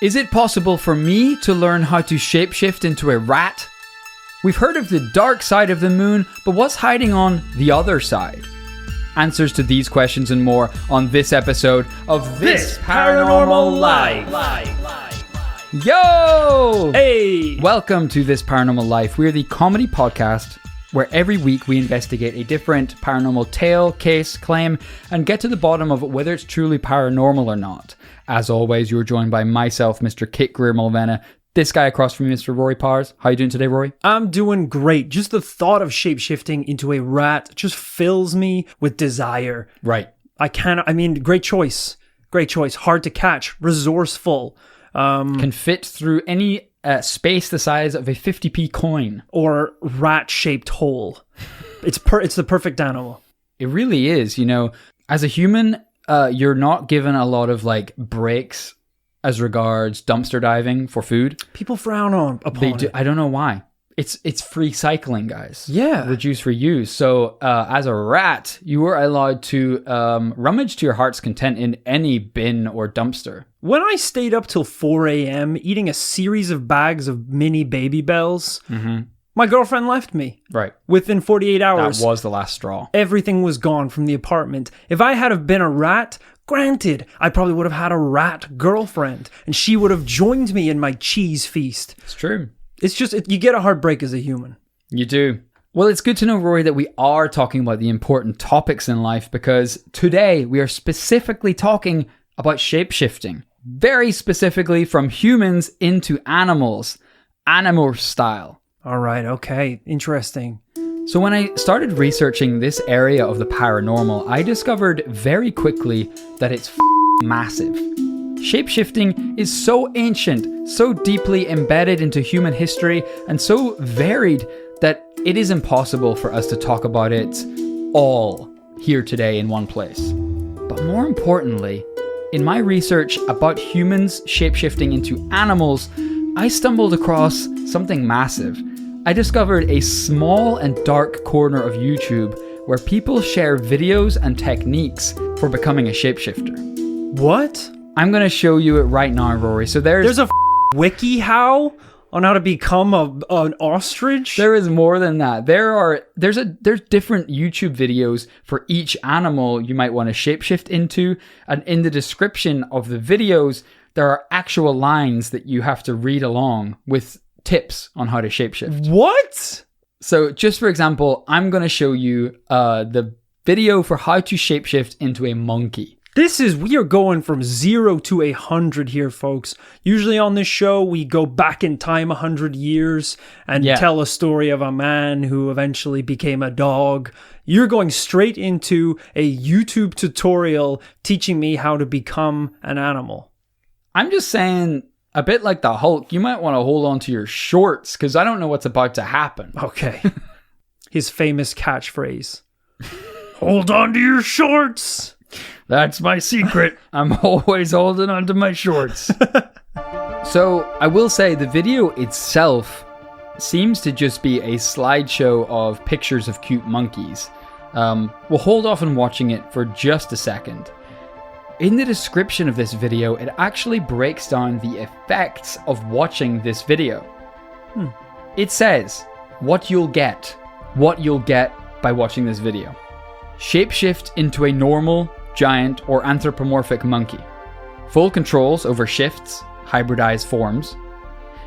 Is it possible for me to learn how to shapeshift into a rat? We've heard of the dark side of the moon, but what's hiding on the other side? Answers to these questions and more on this episode of This Paranormal Life. Yo! Hey! Welcome to This Paranormal Life. We're the comedy podcast where every week we investigate a different paranormal tale, case, claim, and get to the bottom of whether it's truly paranormal or not. As always, you're joined by myself, Mr. Kit Greer-Mulvena, this guy across from me, Mr. Rory Powers. How you doing today, Rory? I'm doing great. Just the thought of shapeshifting into a rat just fills me with desire. Right. Great choice. Great choice. Hard to catch. Resourceful. Can fit through any space the size of a 50p coin. Or rat-shaped hole. It's the perfect animal. It really is. You know, as a human, you're not given a lot of breaks as regards dumpster diving for food. People frown upon it. I don't know why. It's free cycling, guys. Yeah. Reduce, reuse. So as a rat, you were allowed to rummage to your heart's content in any bin or dumpster. When I stayed up till 4 a.m. eating a series of bags of mini Baby Bells, my girlfriend left me. Right. Within 48 hours. That was the last straw. Everything was gone from the apartment. If I had have been a rat, granted, I probably would have had a rat girlfriend, and she would have joined me in my cheese feast. It's true. It's just, you get a heartbreak as a human. You do. Well, it's good to know, Rory, that we are talking about the important topics in life, because today we are specifically talking about shapeshifting. Very specifically from humans into animals. Animorph style. All right, okay. Interesting. So when I started researching this area of the paranormal, I discovered very quickly that it's massive. Shapeshifting is so ancient, so deeply embedded into human history, and so varied that it is impossible for us to talk about it all here today in one place. But more importantly, in my research about humans shapeshifting into animals, I stumbled across something massive. I discovered a small and dark corner of YouTube where people share videos and techniques for becoming a shapeshifter. What? I'm going to show you it right now, Rory. So there's a wiki how on how to become an ostrich? There is more than that. There's different YouTube videos for each animal you might want to shapeshift into, and in the description of the videos there are actual lines that you have to read along with tips on how to shapeshift. What? So just for example, I'm going to show you the video for how to shapeshift into a monkey. We are going from 0 to 100 here, folks. Usually on this show, we go back in time 100 years and tell a story of a man who eventually became a dog. You're going straight into a YouTube tutorial teaching me how to become an animal. I'm just saying, a bit like the Hulk, you might want to hold on to your shorts because I don't know what's about to happen. Okay. His famous catchphrase. Hold on to your shorts. That's my secret. I'm always holding onto my shorts. So I will say the video itself seems to just be a slideshow of pictures of cute monkeys. We'll hold off on watching it for just a second. In the description of this video, it actually breaks down the effects of watching this video. It says what you'll get by watching this video. Shapeshift into a normal, giant, or anthropomorphic monkey. Full controls over shifts, hybridized forms.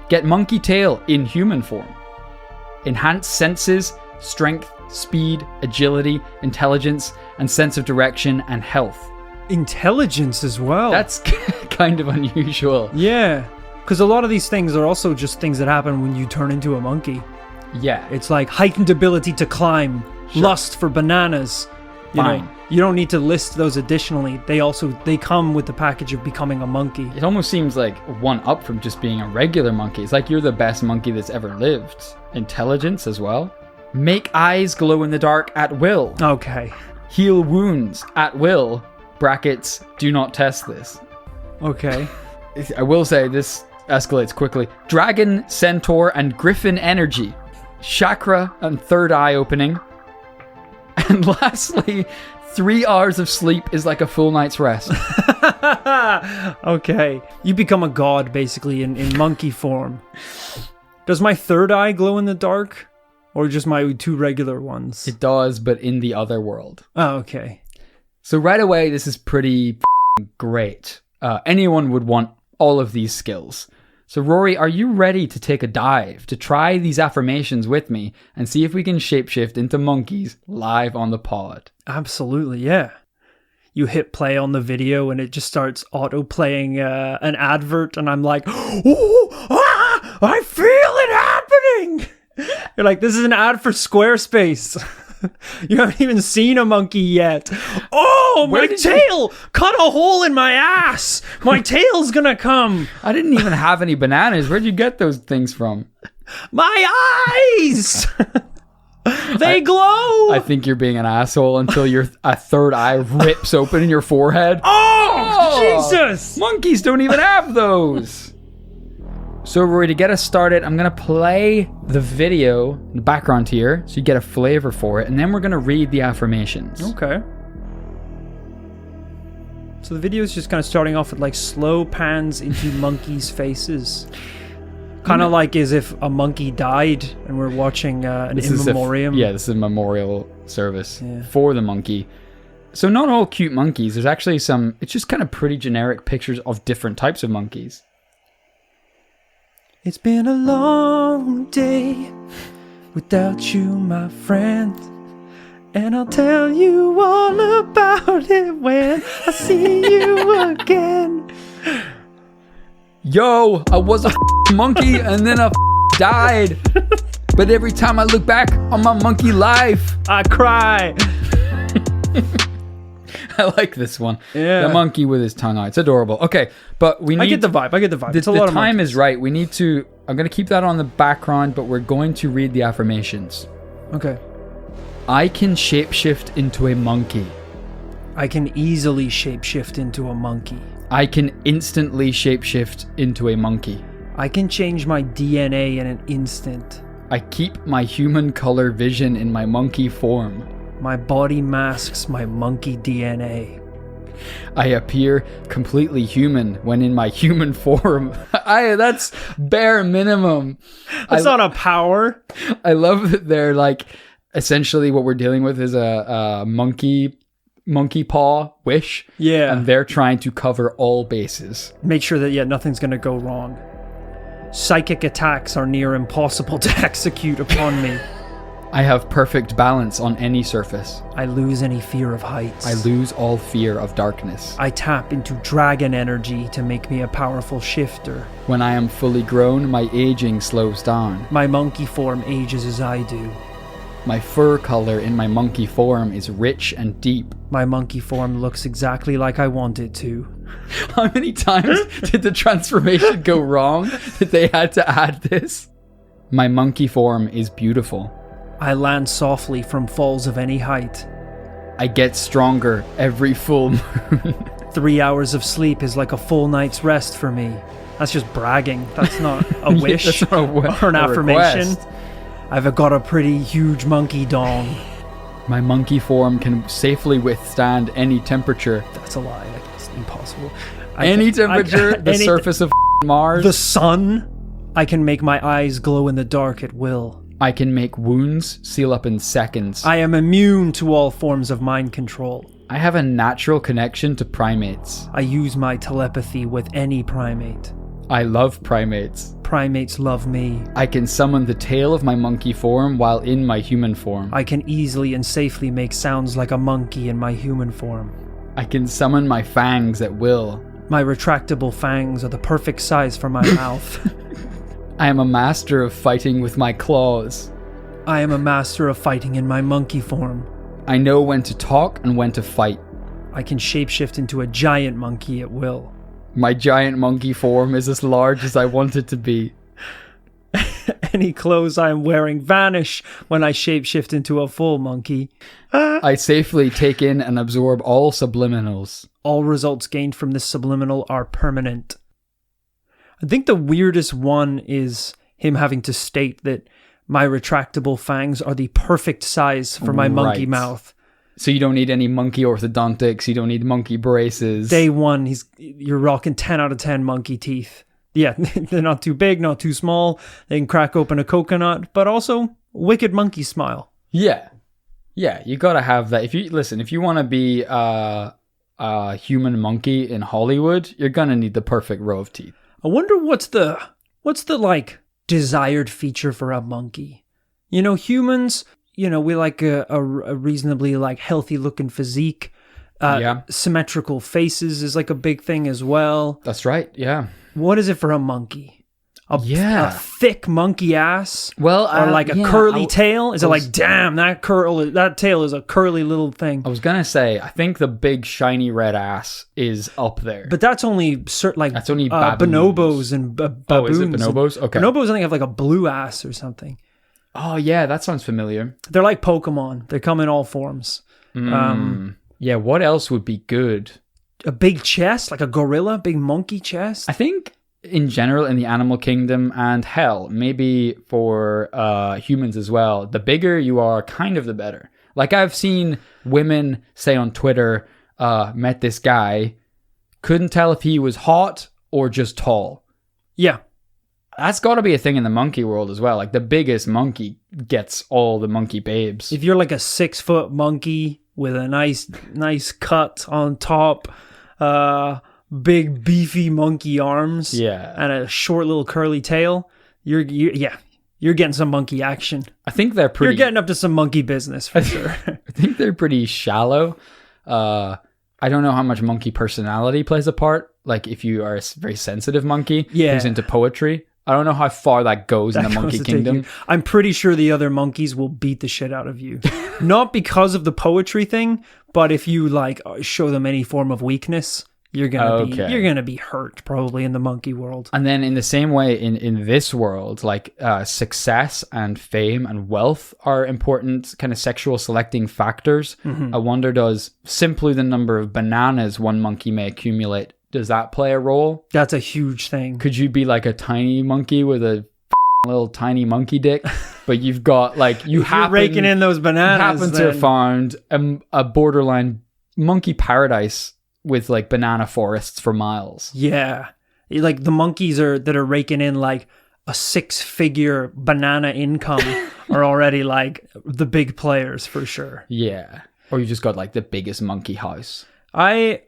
Get monkey tail in human form. Enhance senses, strength, speed, agility, intelligence, and sense of direction and health. Intelligence as well. That's kind of unusual. Yeah, because a lot of these things are also just things that happen when you turn into a monkey. Yeah. It's like heightened ability to climb, lust for bananas. You don't need to list those additionally. They come with the package of becoming a monkey. It almost seems like one up from just being a regular monkey. It's like you're the best monkey that's ever lived. Intelligence as well. Make eyes glow in the dark at will. Okay. Heal wounds at will. Brackets, do not test this. Okay. I will say this escalates quickly. Dragon, centaur, and griffin energy. Chakra and third eye opening. And lastly, 3 hours of sleep is like a full night's rest. Okay. You become a god, basically, in monkey form. Does my third eye glow in the dark? Or just my 2 regular ones? It does, but in the other world. Oh, okay. So right away, this is pretty great. Anyone would want all of these skills. So Rory, are you ready to take a dive, to try these affirmations with me and see if we can shapeshift into monkeys live on the pod? Absolutely, yeah. You hit play on the video and it just starts auto-playing an advert and I'm like, oh, I feel it happening! You're like, this is an ad for Squarespace. You haven't even seen a monkey yet. Oh, my tail cut a hole in my ass. My tail's gonna come. I didn't even have any bananas. Where'd you get those things from? My eyes! They glow! I think you're being an asshole until your a third eye rips open in your forehead. Oh, Jesus! Monkeys don't even have those. So Rory, to get us started, I'm going to play the video in the background here so you get a flavor for it, and then we're going to read the affirmations. Okay. So the video is just kind of starting off with like slow pans into monkeys' faces. Kind of like as if a monkey died and we're watching an in memoriam. This is a memorial service for the monkey. So not all cute monkeys. There's actually some, it's just kind of pretty generic pictures of different types of monkeys. It's been a long day without you, my friend. And I'll tell you all about it when I see you again. Yo, I was a monkey and then I died. But every time I look back on my monkey life, I cry. I like this one. Yeah. The monkey with his tongue out. It's adorable. Okay, but we need... I get the vibe. It's a lot the of time monkeys. is right. We need to... I'm going to keep that on the background, but we're going to read the affirmations. Okay. I can shapeshift into a monkey. I can easily shapeshift into a monkey. I can instantly shapeshift into a monkey. I can change my DNA in an instant. I keep my human color vision in my monkey form. My body masks my monkey DNA. I appear completely human when in my human form. That's bare minimum. That's not a power. I love that they're like, essentially what we're dealing with is a monkey paw wish. Yeah. And they're trying to cover all bases. Make sure that, nothing's going to go wrong. Psychic attacks are near impossible to execute upon me. I have perfect balance on any surface. I lose any fear of heights. I lose all fear of darkness. I tap into dragon energy to make me a powerful shifter. When I am fully grown, my aging slows down. My monkey form ages as I do. My fur color in my monkey form is rich and deep. My monkey form looks exactly like I want it to. How many times did the transformation go wrong that they had to add this? My monkey form is beautiful. I land softly from falls of any height. I get stronger every full moon. 3 hours of sleep is like a full night's rest for me. That's just bragging. That's not a wish That's not or an affirmation. Request. I've got a pretty huge monkey dong. My monkey form can safely withstand any temperature. That's a lie. It's impossible. Any temperature, the surface of Mars. The sun. I can make my eyes glow in the dark at will. I can make wounds seal up in seconds. I am immune to all forms of mind control. I have a natural connection to primates. I use my telepathy with any primate. I love primates. Primates love me. I can summon the tail of my monkey form while in my human form. I can easily and safely make sounds like a monkey in my human form. I can summon my fangs at will. My retractable fangs are the perfect size for my mouth. I am a master of fighting with my claws. I am a master of fighting in my monkey form. I know when to talk and when to fight. I can shapeshift into a giant monkey at will. My giant monkey form is as large as I want it to be. Any clothes I am wearing vanish when I shapeshift into a full monkey. I safely take in and absorb all subliminals. All results gained from this subliminal are permanent. I think the weirdest one is him having to state that my retractable fangs are the perfect size for my monkey mouth. So you don't need any monkey orthodontics. You don't need monkey braces. Day one, you're rocking 10 out of 10 monkey teeth. Yeah, they're not too big, not too small. They can crack open a coconut, but also wicked monkey smile. Yeah. Yeah, you got to have that. If you want to be a human monkey in Hollywood, you're going to need the perfect row of teeth. I wonder what's the like desired feature for a monkey. You know, humans, you know, we like a reasonably like healthy looking physique. Symmetrical faces is like a big thing as well. That's right. Yeah. What is it for a monkey? A thick monkey ass? Well, or like a curly tail? Is it like, damn, that tail is a curly little thing? I was gonna say, I think the big shiny red ass is up there. But that's only that's only bonobos and baboons. Oh, is it bonobos? Okay. Bonobos, I think, have like a blue ass or something. Oh yeah, that sounds familiar. They're like Pokemon. They come in all forms. Yeah, what else would be good? A big chest, like a gorilla, big monkey chest. I think in general in the animal kingdom, and hell, maybe for humans as well, the bigger you are, kind of the better. Like I've seen women say on Twitter, met this guy, couldn't tell if he was hot or just tall. Yeah. That's got to be a thing in the monkey world as well. Like the biggest monkey gets all the monkey babes. If you're like a 6-foot monkey with a nice cut on top, big beefy monkey arms, and a short little curly tail, you're getting some monkey action. I think they're pretty. You're getting up to some monkey business for sure. I think they're pretty shallow. I don't know how much monkey personality plays a part. Like if you are a very sensitive monkey who's into poetry, I don't know how far that goes in the monkey kingdom. I'm pretty sure the other monkeys will beat the shit out of you. Not because of the poetry thing, but if you like show them any form of weakness, you're gonna be hurt probably in the monkey world. And then in the same way in this world, like success and fame and wealth are important kind of sexual selecting factors. Mm-hmm. I wonder, does simply the number of bananas one monkey may accumulate, does that play a role? That's a huge thing. Could you be like a tiny monkey with a little tiny monkey dick, but you've got like you're raking in those bananas? You happen to have found a borderline monkey paradise with like banana forests for miles. Yeah, like the monkeys that are raking in like a 6-figure banana income are already like the big players for sure. Yeah, or you just got like the biggest monkey house. I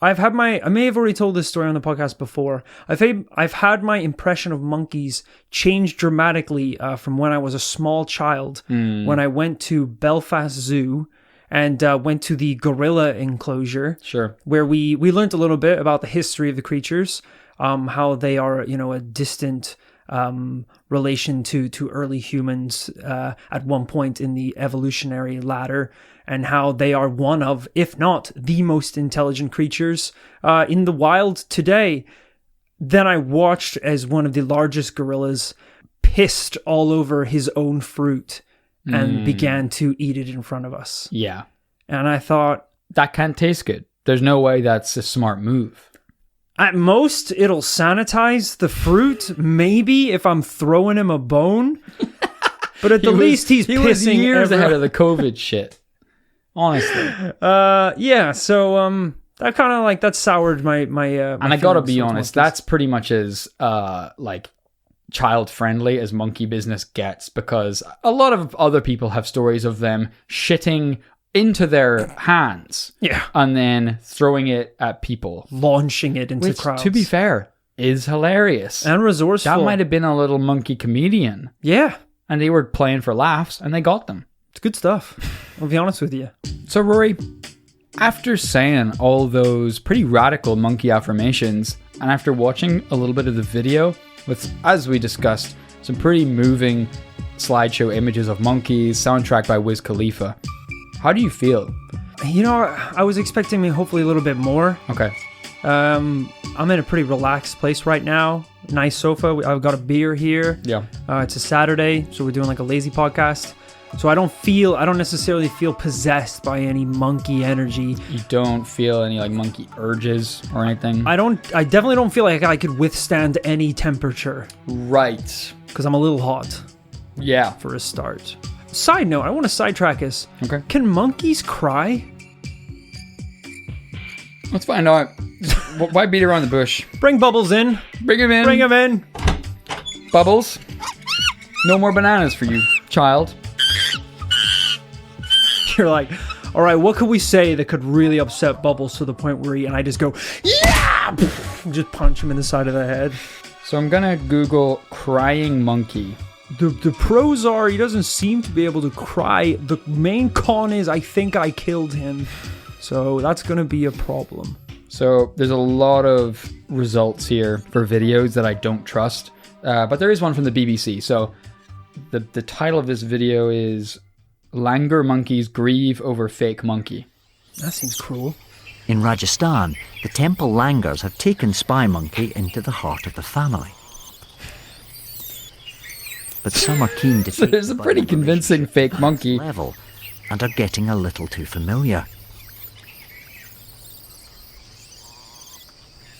may have already told this story on the podcast before. I've had my impression of monkeys change dramatically from when I was a small child, when I went to Belfast Zoo and went to the gorilla enclosure. Sure. Where we learned a little bit about the history of the creatures, how they are, a distant relation to early humans at one point in the evolutionary ladder, and how they are one of, if not the most intelligent creatures in the wild today. Then I watched as one of the largest gorillas pissed all over his own fruit and began to eat it in front of us. Yeah. And I thought, that can't taste good. There's no way that's a smart move. At most, it'll sanitize the fruit, maybe, if I'm throwing him a bone. But at the least, he's pissing was years ahead of the COVID shit. Honestly. Yeah, so that kind of like, that soured my and I gotta be honest, that's pretty much as like child friendly as monkey business gets, because a lot of other people have stories of them shitting into their hands, and then throwing it at people, launching it into crowds. To be fair, is hilarious and resourceful. That might have been a little monkey comedian. Yeah, and they were playing for laughs, and they got them. It's good stuff. I'll be honest with you. So Rory, after saying all those pretty radical monkey affirmations, and after watching a little bit of the video with, as we discussed, some pretty moving slideshow images of monkeys, soundtrack by Wiz Khalifa, how do you feel? I was expecting hopefully a little bit more. Okay. I'm in a pretty relaxed place right now. Nice sofa. I've got a beer here. Yeah. It's a Saturday, so we're doing like a lazy podcast. So I don't necessarily feel possessed by any monkey energy. You don't feel any like monkey urges or anything? I definitely don't feel like I could withstand any temperature. Right. Because I'm a little hot. Yeah. For a start. Side note, I want to sidetrack us. Okay. Can monkeys cry? Let's find out. Why beat around the bush? Bring Bubbles in. Bring him in. Bring him in. Bubbles. No more bananas for you, child. You're like, all right, what could we say that could really upset Bubbles to the point where I just go, yeah! Just punch him in the side of the head. So I'm going to Google crying monkey. The pros are he doesn't seem to be able to cry. The main con is I think I killed him. So that's going to be a problem. So there's a lot of results here for videos that I don't trust. But there is one from the BBC. So the title of this video is Langur Monkeys Grieve Over Fake Monkey. That seems cruel. In Rajasthan, the temple Langurs have taken Spy Monkey into the heart of the family. But some are keen to So take there's a the pretty bond convincing relationship fake monkey. to the level and are getting a little too familiar.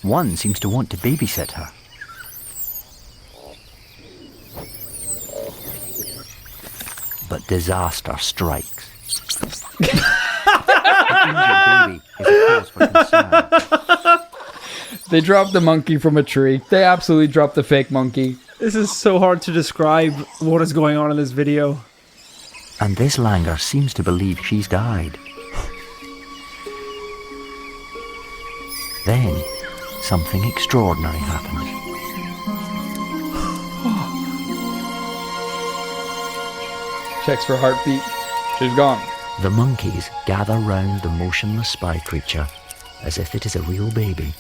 One seems to want to babysit her. But disaster strikes. The injured baby is a cause for concern. They dropped the monkey from a tree. They absolutely dropped the fake monkey. This is so hard to describe what is going on in this video. And this Langur seems to believe she's died. Then, something extraordinary happens. Checks for heartbeat. She's gone. The monkeys gather round the motionless spy creature as if it is a real baby.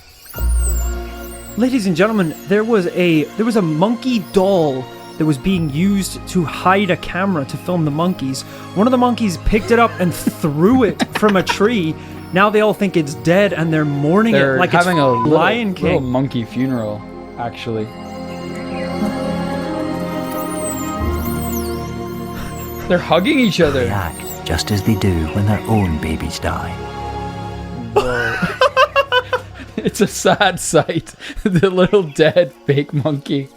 Ladies and gentlemen, there was a monkey doll that was being used to hide a camera to film the monkeys. One of the monkeys picked it up and threw it from a tree. Now they all think it's dead and they're mourning They're it like having it's a Lion little King. monkey funeral, actually. They're hugging each They other. act just as they do when their own babies die. It's a sad sight. The little dead fake monkey.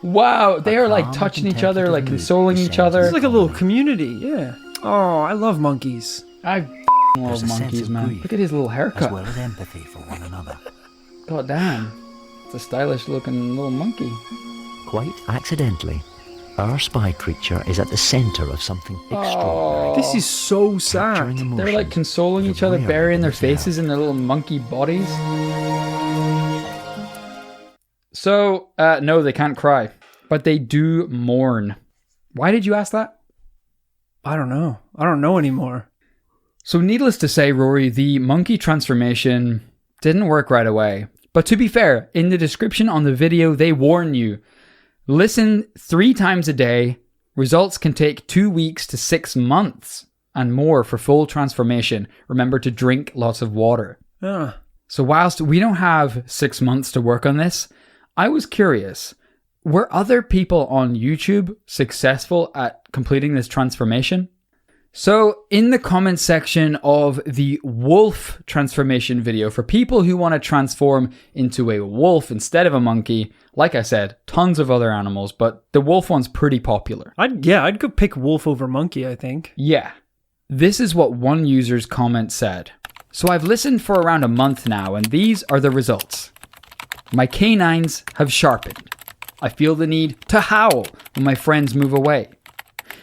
Wow, they are like touching each other, like consoling each other. It's like a little community, yeah. Oh, I love monkeys. I There's love a sense monkeys, of man. grief, Look at his little as haircut. well as empathy for one another. God damn. It's a stylish looking little monkey. Quite accidentally, our spy creature is at the centre of something extraordinary. This is so sad. Capturing They're like emotions consoling that each other, rarely burying their observe. faces in their little monkey bodies. So, no, they can't cry. But they do mourn. Why did you ask that? I don't know. I don't know anymore. So needless to say, Rory, the monkey transformation didn't work right away. But to be fair, in the description on the video, they warn you. Listen 3 times a day. Results can take 2 weeks to 6 months and more for full transformation. Remember to drink lots of water. Yeah. So whilst we don't have 6 months to work on this, I was curious. Were other people on YouTube successful at completing this transformation? So in the comment section of the wolf transformation video, for people who want to transform into a wolf instead of a monkey, like I said, tons of other animals, but the wolf one's pretty popular. I'd go pick wolf over monkey, I think. Yeah. This is what one user's comment said. So I've listened for around a month now, and these are the results. My canines have sharpened. I feel the need to howl when my friends move away.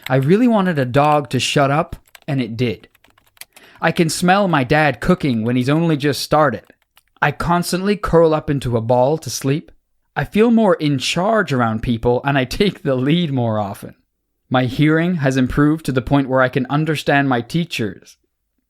I really wanted a dog to shut up, and it did. I can smell my dad cooking when he's only just started. I constantly curl up into a ball to sleep. I feel more in charge around people, and I take the lead more often. My hearing has improved to the point where I can understand my teachers.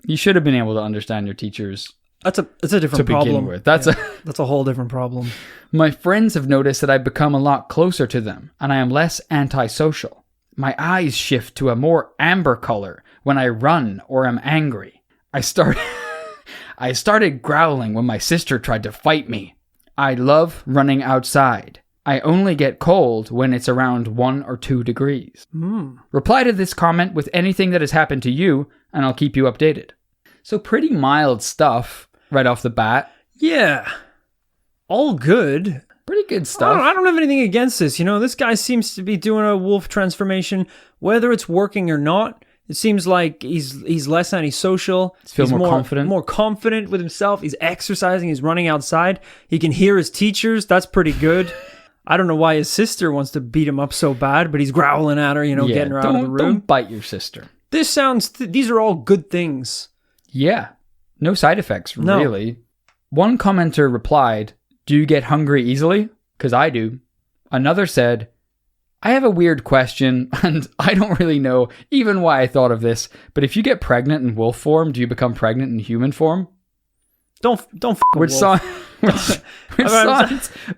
You should have been able to understand your teachers. It's a different To problem. begin with. That's a whole different problem. My friends have noticed that I've become a lot closer to them, and I am less antisocial. My eyes shift to a more amber color when I run or am angry. I started growling when my sister tried to fight me. I love running outside. I only get cold when it's around 1 or 2 degrees. Reply to this comment with anything that has happened to you, and I'll keep you updated. So pretty mild stuff right off the bat. Yeah. All good. Pretty Pretty good stuff. I don't have anything against this. This guy seems to be doing a wolf transformation, whether it's working or not. It seems like he's less antisocial. He's more confident. More confident with himself. He's exercising. He's running outside. He can hear his teachers. That's pretty good. I don't know why his sister wants to beat him up so bad, but he's growling at her, getting her out of the room. Don't bite your sister. These are all good things. Yeah. No side effects, really. One commenter replied, "Do you get hungry easily? Because I do." Another said, "I have a weird question, and I don't really know even why I thought of this, but if you get pregnant in wolf form, do you become pregnant in human form?" Don't which sounds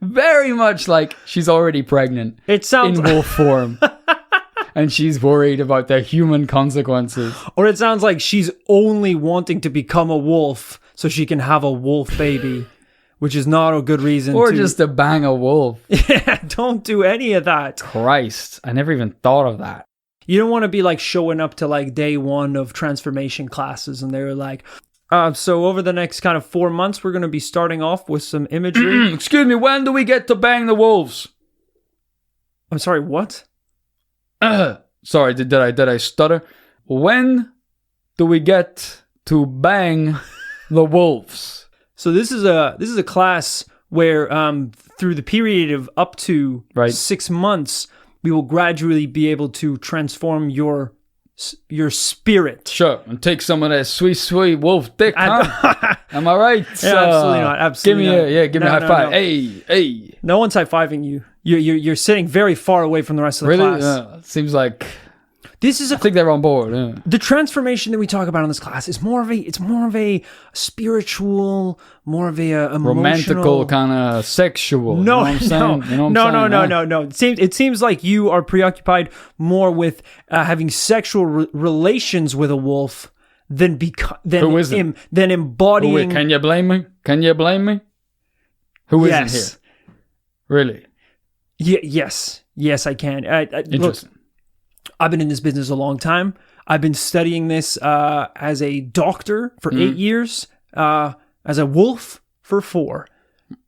very much like she's already pregnant. It sounds in wolf form. And she's worried about the human consequences. Or it sounds like she's only wanting to become a wolf so she can have a wolf baby, which is not a good reason or just to bang a wolf. Yeah, don't do any of that. Christ, I never even thought of that. You don't want to be like showing up to like day one of transformation classes and they're like, so over the next kind of 4 months, we're going to be starting off with some imagery. Excuse me, when do we get to bang the wolves? I'm sorry, what? Sorry, did I stutter? When do we get to bang the wolves? So this is a class where through the period of up to 6 months, we will gradually be able to transform your spirit. Sure, and take some of that sweet wolf dick, huh? Am I right? Yeah, absolutely not. Absolutely give me a high five. No. Hey. No one's high-fiving you. You're sitting very far away from the rest of the class. Seems like this is I think they're on board. Yeah. The transformation that we talk about in this class is more of a spiritual, more of a emotional, romantical kind of sexual. No, No. It seems like you are preoccupied more with having sexual relations with a wolf than embodying. Can you blame me? Who isn't here? Really? Yes, I can. Interesting. Look, I've been in this business a long time. I've been studying this as a doctor for 8 years, as a wolf for 4.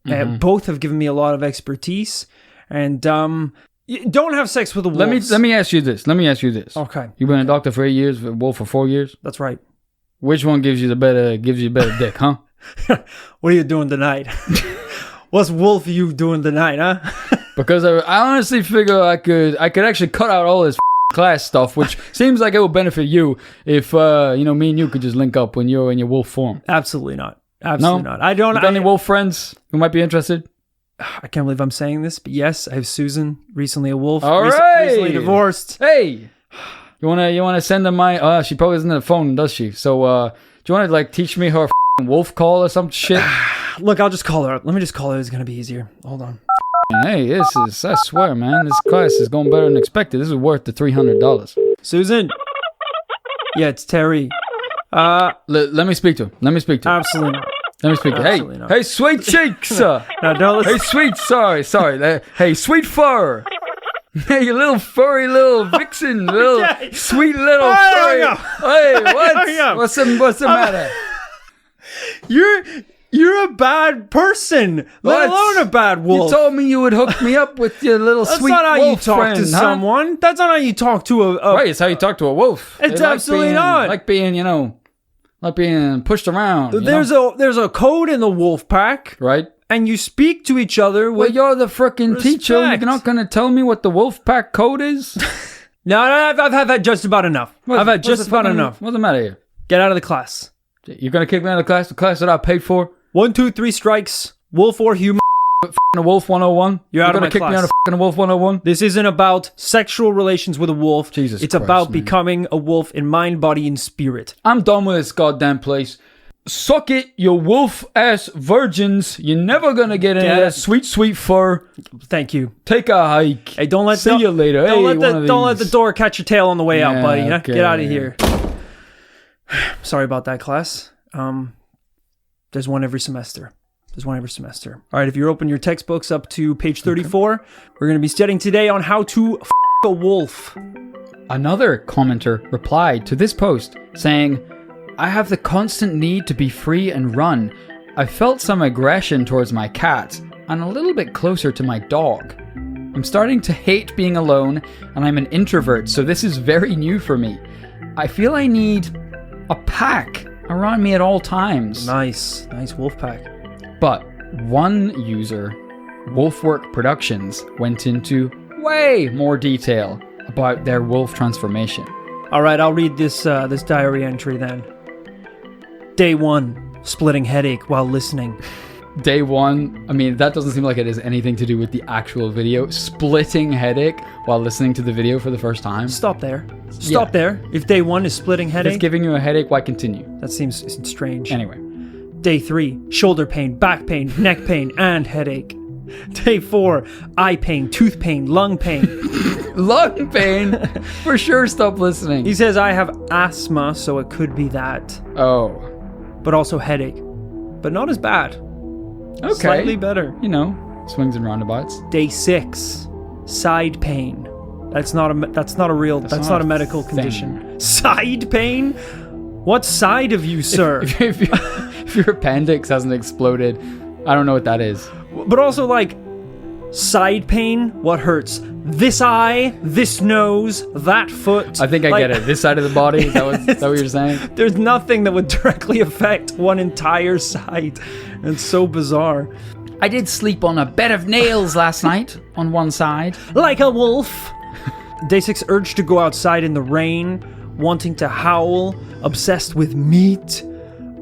Both have given me a lot of expertise. And don't have sex with a wolf. Let me ask you this. Okay. You've been a doctor for 8 years, a wolf for 4 years? That's right. Which one gives you better dick, huh? What are you doing tonight? What's wolf you doing tonight, huh? Because I honestly figure I could actually cut out all this class stuff, which seems like it would benefit you if me and you could just link up when you're in your wolf form. Absolutely not. Absolutely not. I don't. You got any wolf friends who might be interested? I can't believe I'm saying this, but yes, I have Susan, recently a wolf. All right. Recently divorced. Hey, you wanna send her my? She probably doesn't have a phone, does she? So do you want to teach me her wolf call or some shit? Look, I'll just call her up. Let me just call her. It's gonna be easier. Hold on. Hey, I swear, man, this class is going better than expected. This is worth the $300. Susan. Yeah, it's Terry. Let me speak to him. Absolutely not. Let me speak to him. Hey, sweet cheeks. No, don't listen. Hey, sweet, sorry. Hey, sweet fur. Hey, you little furry little vixen, sweet little furry. Hey, what's the matter? You're a bad person, let alone a bad wolf. You told me you would hook me up with your little sweet wolf friend. That's not how you talk to someone. That's not how you talk to a... Right, it's how you talk to a wolf. It's absolutely not. Like being pushed around. There's a code in the wolf pack. Right. And you speak to each other with you're the frickin' teacher. You're not going to tell me what the wolf pack code is? No, I've had just about enough. I've had just about enough. What's the matter here? Get out of the class. You're going to kick me out of the class? The class that I paid for? 1, 2, 3 strikes. Wolf or human. A wolf 101. You're out of my class. You're gonna kick me out of a wolf 101. This isn't about sexual relations with a wolf. Jesus It's Christ, about man. becoming a wolf in mind, body, and spirit. I'm done with this goddamn place. Suck it, you wolf ass virgins. You're never gonna get any of that sweet fur. Thank you. Take a hike. Hey, don't let See you later. Don't Hey, let the door catch your tail on the way out, buddy. Okay. Get out of here. Sorry about that, class. There's one every semester. All right, if you open your textbooks up to page 34, we're going to be studying today on how to f*** a wolf. Another commenter replied to this post saying, I have the constant need to be free and run. I felt some aggression towards my cat. and a little bit closer to my dog. I'm starting to hate being alone, and I'm an introvert, so this is very new for me. I feel I need a pack around me at all times. Nice wolf pack. But one user, Wolfwork Productions, went into way more detail about their wolf transformation. All right, I'll read this diary entry then. Day 1, splitting headache while listening. Day 1, I mean, that doesn't seem like it has anything to do with the actual video. Splitting headache while listening to the video for the first time. Stop there. Stop there. If day 1 is splitting headache... If it's giving you a headache, why continue? That seems strange. Anyway. Day 3, shoulder pain, back pain, neck pain, and headache. Day 4, eye pain, tooth pain, lung pain. Lung pain? For sure, stop listening. He says, I have asthma, so it could be that. Oh. But also headache. But not as bad. Okay. Slightly better. You know, swings and roundabouts. Day 6, side pain. That's not a medical condition. Side pain? What side of you, sir? If your appendix hasn't exploded, I don't know what that is. But also, like, side pain, what hurts? This eye, this nose, that foot. I think I get it. This side of the body, is that what you're saying? There's nothing that would directly affect one entire side. It's so bizarre. I did sleep on a bed of nails last night on one side. Like a wolf. Day 6, urge to go outside in the rain, wanting to howl, obsessed with meat,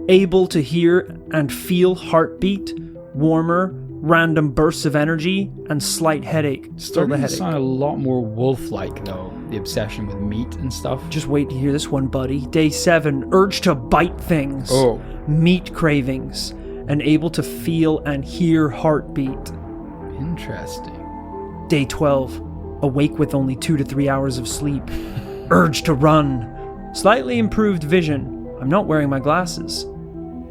able to hear and feel heartbeat, warmer, random bursts of energy, and slight headache. Still the headache. Sound a lot more wolf-like, though. The obsession with meat and stuff. Just wait to hear this one, buddy. Day 7, urge to bite things. Oh. Meat cravings, and able to feel and hear heartbeat. Interesting. Day 12, awake with only 2 to 3 hours of sleep. Urge to run. Slightly improved vision. I'm not wearing my glasses.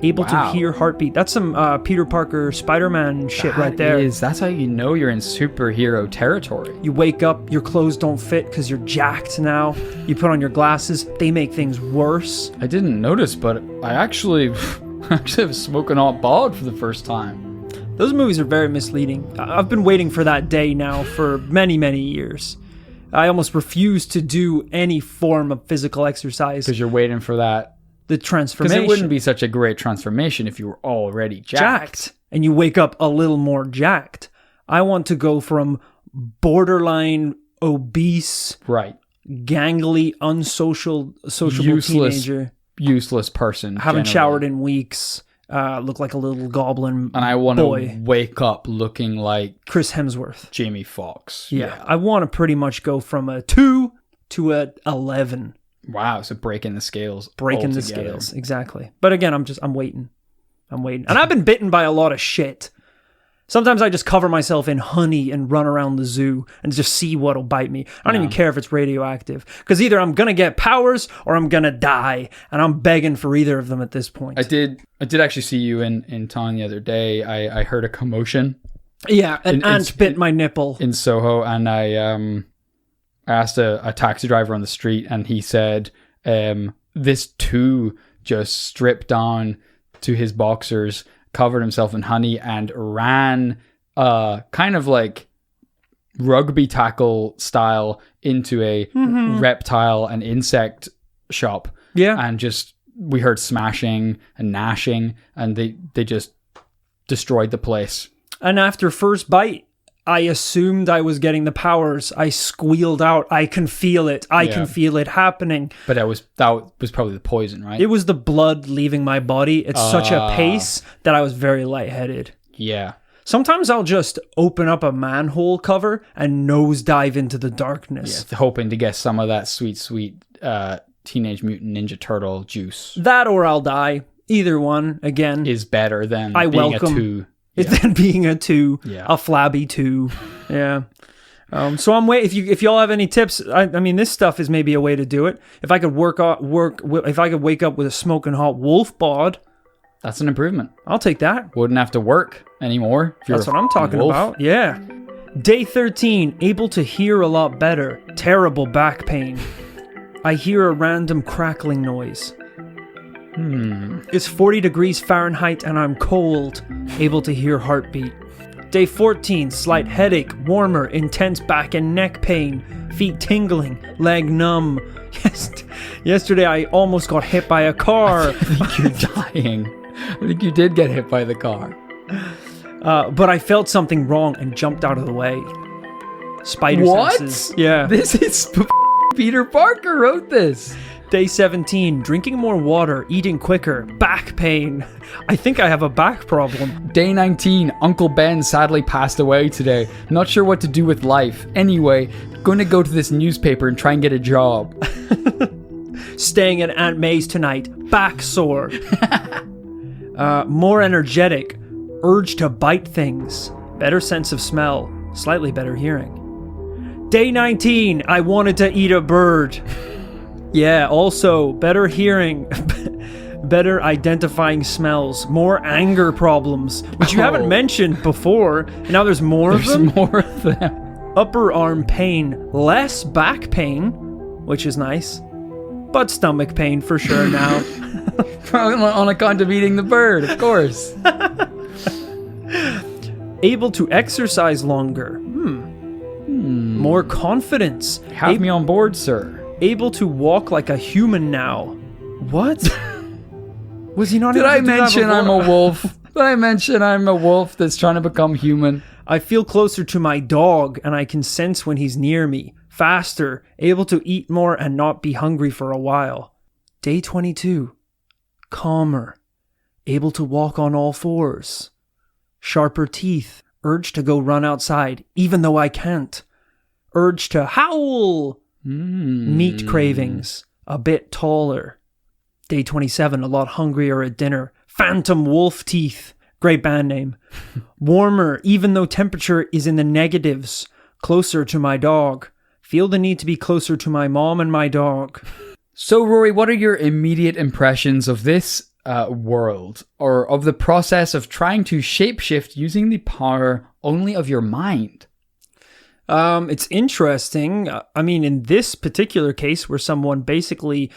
Able to hear heartbeat. That's some Peter Parker Spider-Man shit right there. That's how you know you're in superhero territory. You wake up, your clothes don't fit because you're jacked now. You put on your glasses, they make things worse. I didn't notice, but I actually have smoking hot bod for the first time. Those movies are very misleading. I've been waiting for that day now for many, many years. I almost refuse to do any form of physical exercise. Because you're waiting for that. The transformation. Because it wouldn't be such a great transformation if you were already jacked. And you wake up a little more jacked. I want to go from borderline obese, right, gangly, unsociable teenager. Useless person. Haven't showered in weeks. Look like a little goblin. And I want to wake up looking like Chris Hemsworth. Jamie Foxx. Yeah. I want to pretty much go from a 2 to a 11. Wow, so breaking the scales. Breaking the scales, exactly. But again, I'm waiting. And I've been bitten by a lot of shit. Sometimes I just cover myself in honey and run around the zoo and just see what'll bite me. I don't even care if it's radioactive. Because either I'm going to get powers or I'm going to die. And I'm begging for either of them at this point. I did actually see you in town the other day. I heard a commotion. Yeah, an ant bit my nipple. In Soho, and I asked a taxi driver on the street, and he said this too just stripped down to his boxers, covered himself in honey, and ran kind of like rugby tackle style into a reptile and insect shop. Yeah. And just, we heard smashing and gnashing, and they just destroyed the place. And after first bite, I assumed I was getting the powers. I squealed out, I can feel it. I can feel it happening. But that was probably the poison, right? It was the blood leaving my body at such a pace that I was very lightheaded. Yeah. Sometimes I'll just open up a manhole cover and nosedive into the darkness. Yeah, hoping to get some of that sweet Teenage Mutant Ninja Turtle juice. That or I'll die. Either one, again, is better than being a 2. It's then being a 2, a flabby 2. Yeah. So I'm waiting. If y'all have any tips, I mean, this stuff is maybe a way to do it. If I could if I could wake up with a smoking hot wolf bod, that's an improvement. I'll take that. Wouldn't have to work anymore. That's what I'm talking about. Yeah. Day 13, able to hear a lot better. Terrible back pain. I hear a random crackling noise. It's 40 degrees Fahrenheit and I'm cold. Able to hear heartbeat. Day 14, slight headache, warmer, intense back and neck pain, feet tingling, leg numb. Yesterday I almost got hit by a car. I think you're dying. I think you did get hit by the car. But I felt something wrong and jumped out of the way. Spider senses. Yeah. This is Peter Parker wrote this. Day 17, drinking more water, eating quicker, back pain. I think I have a back problem. Day 19, Uncle Ben sadly passed away today. Not sure what to do with life. Anyway, going to go to this newspaper and try and get a job. Staying at Aunt May's tonight, back sore. More energetic, urge to bite things, better sense of smell, slightly better hearing. Day 19, I wanted to eat a bird. Yeah, also, better hearing, better identifying smells, more anger problems, which you haven't mentioned before, and now there's more of them. More of them. Upper arm pain, less back pain, which is nice, but stomach pain for sure now. On account of eating the bird, of course. Able to exercise longer. More confidence. Have me on board, sir. Able to walk like a human now. What? Was he not Did able to I do that mention before? I'm a wolf? Did I mention I'm a wolf that's trying to become human? I feel closer to my dog and I can sense when he's near me. Faster. Able to eat more and not be hungry for a while. Day 22. Calmer. Able to walk on all fours. Sharper teeth. Urge to go run outside, even though I can't. Urge to howl. Meat cravings. A bit taller. Day 27, a lot hungrier at dinner. Phantom wolf teeth. Great band name. Warmer, even though temperature is in the negatives. Closer to my dog. Feel the need to be closer to my mom and my dog. So, Rory, what are your immediate impressions of this world, or of the process of trying to shapeshift using the power only of your mind? It's interesting. I mean, in this particular case where someone basically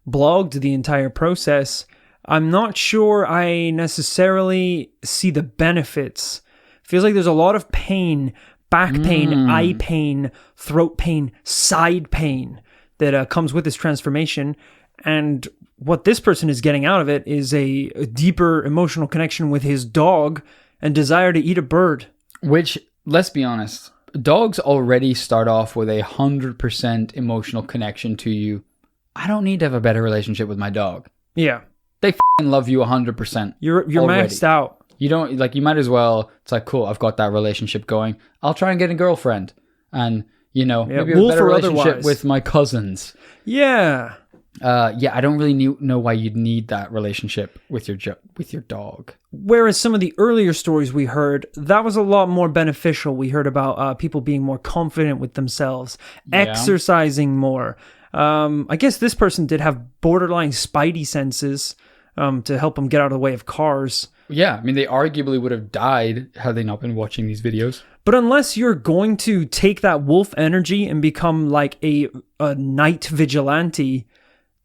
blogged the entire process, I'm not sure I necessarily see the benefits. Feels like there's a lot of pain, back pain, eye pain, throat pain, side pain that comes with this transformation. And what this person is getting out of it is a deeper emotional connection with his dog and desire to eat a bird. Which, let's be honest, dogs already start off with 100% emotional connection to you. I don't need to have a better relationship with my dog. Yeah. They f***ing love you 100%. You're maxed out. You don't, like, you might as well, it's like, cool, I've got that relationship going. I'll try and get a girlfriend. And, you know, maybe a better relationship with my cousins. Yeah. I don't really know why you'd need that relationship with your dog. Whereas some of the earlier stories we heard, that was a lot more beneficial. We heard about people being more confident with themselves, exercising more. I guess this person did have borderline spidey senses to help them get out of the way of cars. Yeah, I mean, they arguably would have died had they not been watching these videos. But unless you're going to take that wolf energy and become like a night vigilante,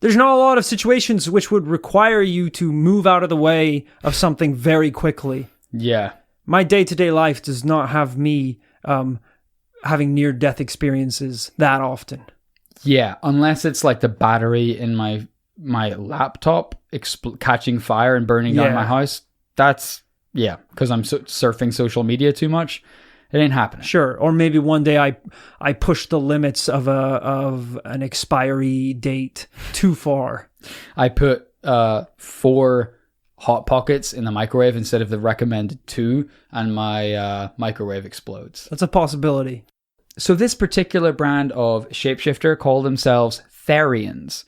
there's not a lot of situations which would require you to move out of the way of something very quickly. Yeah. My day-to-day life does not have me having near-death experiences that often. Yeah, unless it's like the battery in my laptop catching fire and burning down my house. That's, because I'm surfing social media too much. It ain't happening. Sure. Or maybe one day I push the limits of an expiry date too far. I put 4 Hot Pockets in the microwave instead of the recommended 2, and my microwave explodes. That's a possibility. So this particular brand of shapeshifter call themselves Therians.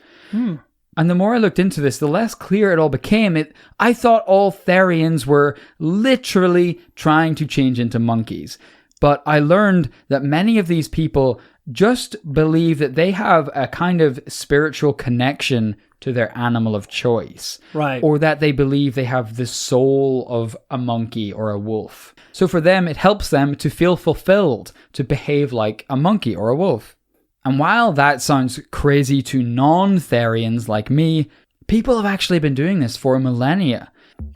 And the more I looked into this, the less clear it all became. I thought all Therians were literally trying to change into monkeys. But I learned that many of these people just believe that they have a kind of spiritual connection to their animal of choice. Right. Or that they believe they have the soul of a monkey or a wolf. So for them, it helps them to feel fulfilled, to behave like a monkey or a wolf. And while that sounds crazy to non-Therians like me, people have actually been doing this for millennia.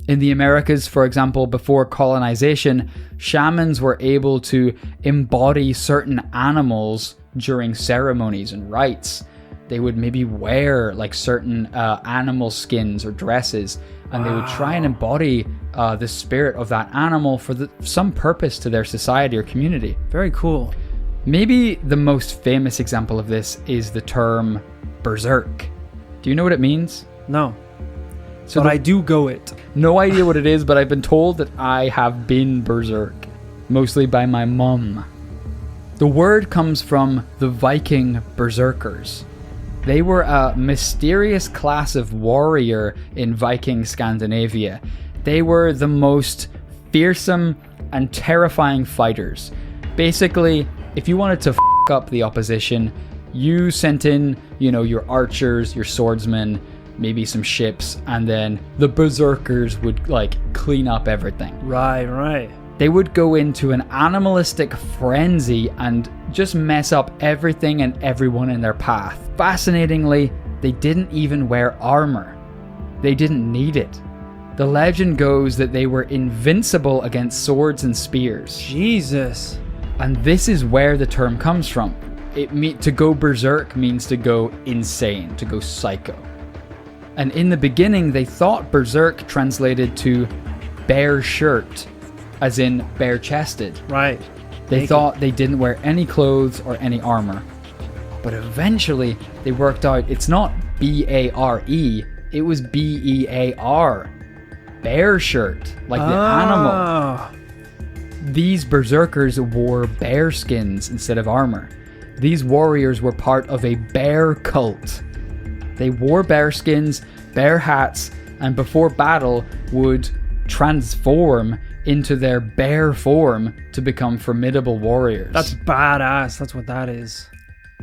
In the Americas, for example, before colonization, shamans were able to embody certain animals during ceremonies and rites. They would maybe wear like certain animal skins or dresses, and they would try and embody the spirit of that animal for some purpose to their society or community. Very cool. Maybe the most famous example of this is the term berserk. Do you know what it means? No. But I do go it. No idea what it is, but I've been told that I have been berserk, mostly by my mum. The word comes from the Viking berserkers. They were a mysterious class of warrior in Viking Scandinavia. They were the most fearsome and terrifying fighters. Basically, if you wanted to f*** up the opposition, you sent in, your archers, your swordsmen, maybe some ships, and then the berserkers would clean up everything. Right. They would go into an animalistic frenzy and just mess up everything and everyone in their path. Fascinatingly, they didn't even wear armor. They didn't need it. The legend goes that they were invincible against swords and spears. Jesus. And this is where the term comes from. To go berserk means to go insane, to go psycho. And in the beginning, they thought berserk translated to bare shirt, as in bare-chested. Right. They thought they didn't wear any clothes or any armor. But eventually, they worked out it's not B-A-R-E, it was B-E-A-R. Bear shirt, like the animal. These berserkers wore bear skins instead of armor. These warriors were part of a bear cult. They wore bear skins, bear hats, and before battle would transform into their bear form to become formidable warriors. That's badass. That's what that is.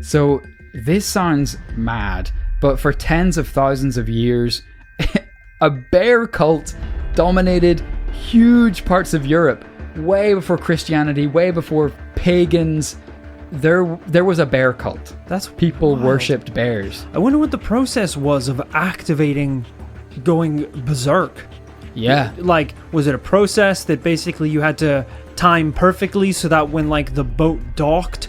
So this sounds mad, but for tens of thousands of years, a bear cult dominated huge parts of Europe. Way before Christianity, way before pagans, there was a bear cult. That's people wild. worshipped bears. I wonder what the process was of activating going berserk. Yeah. Was it a process that basically you had to time perfectly so that when the boat docked,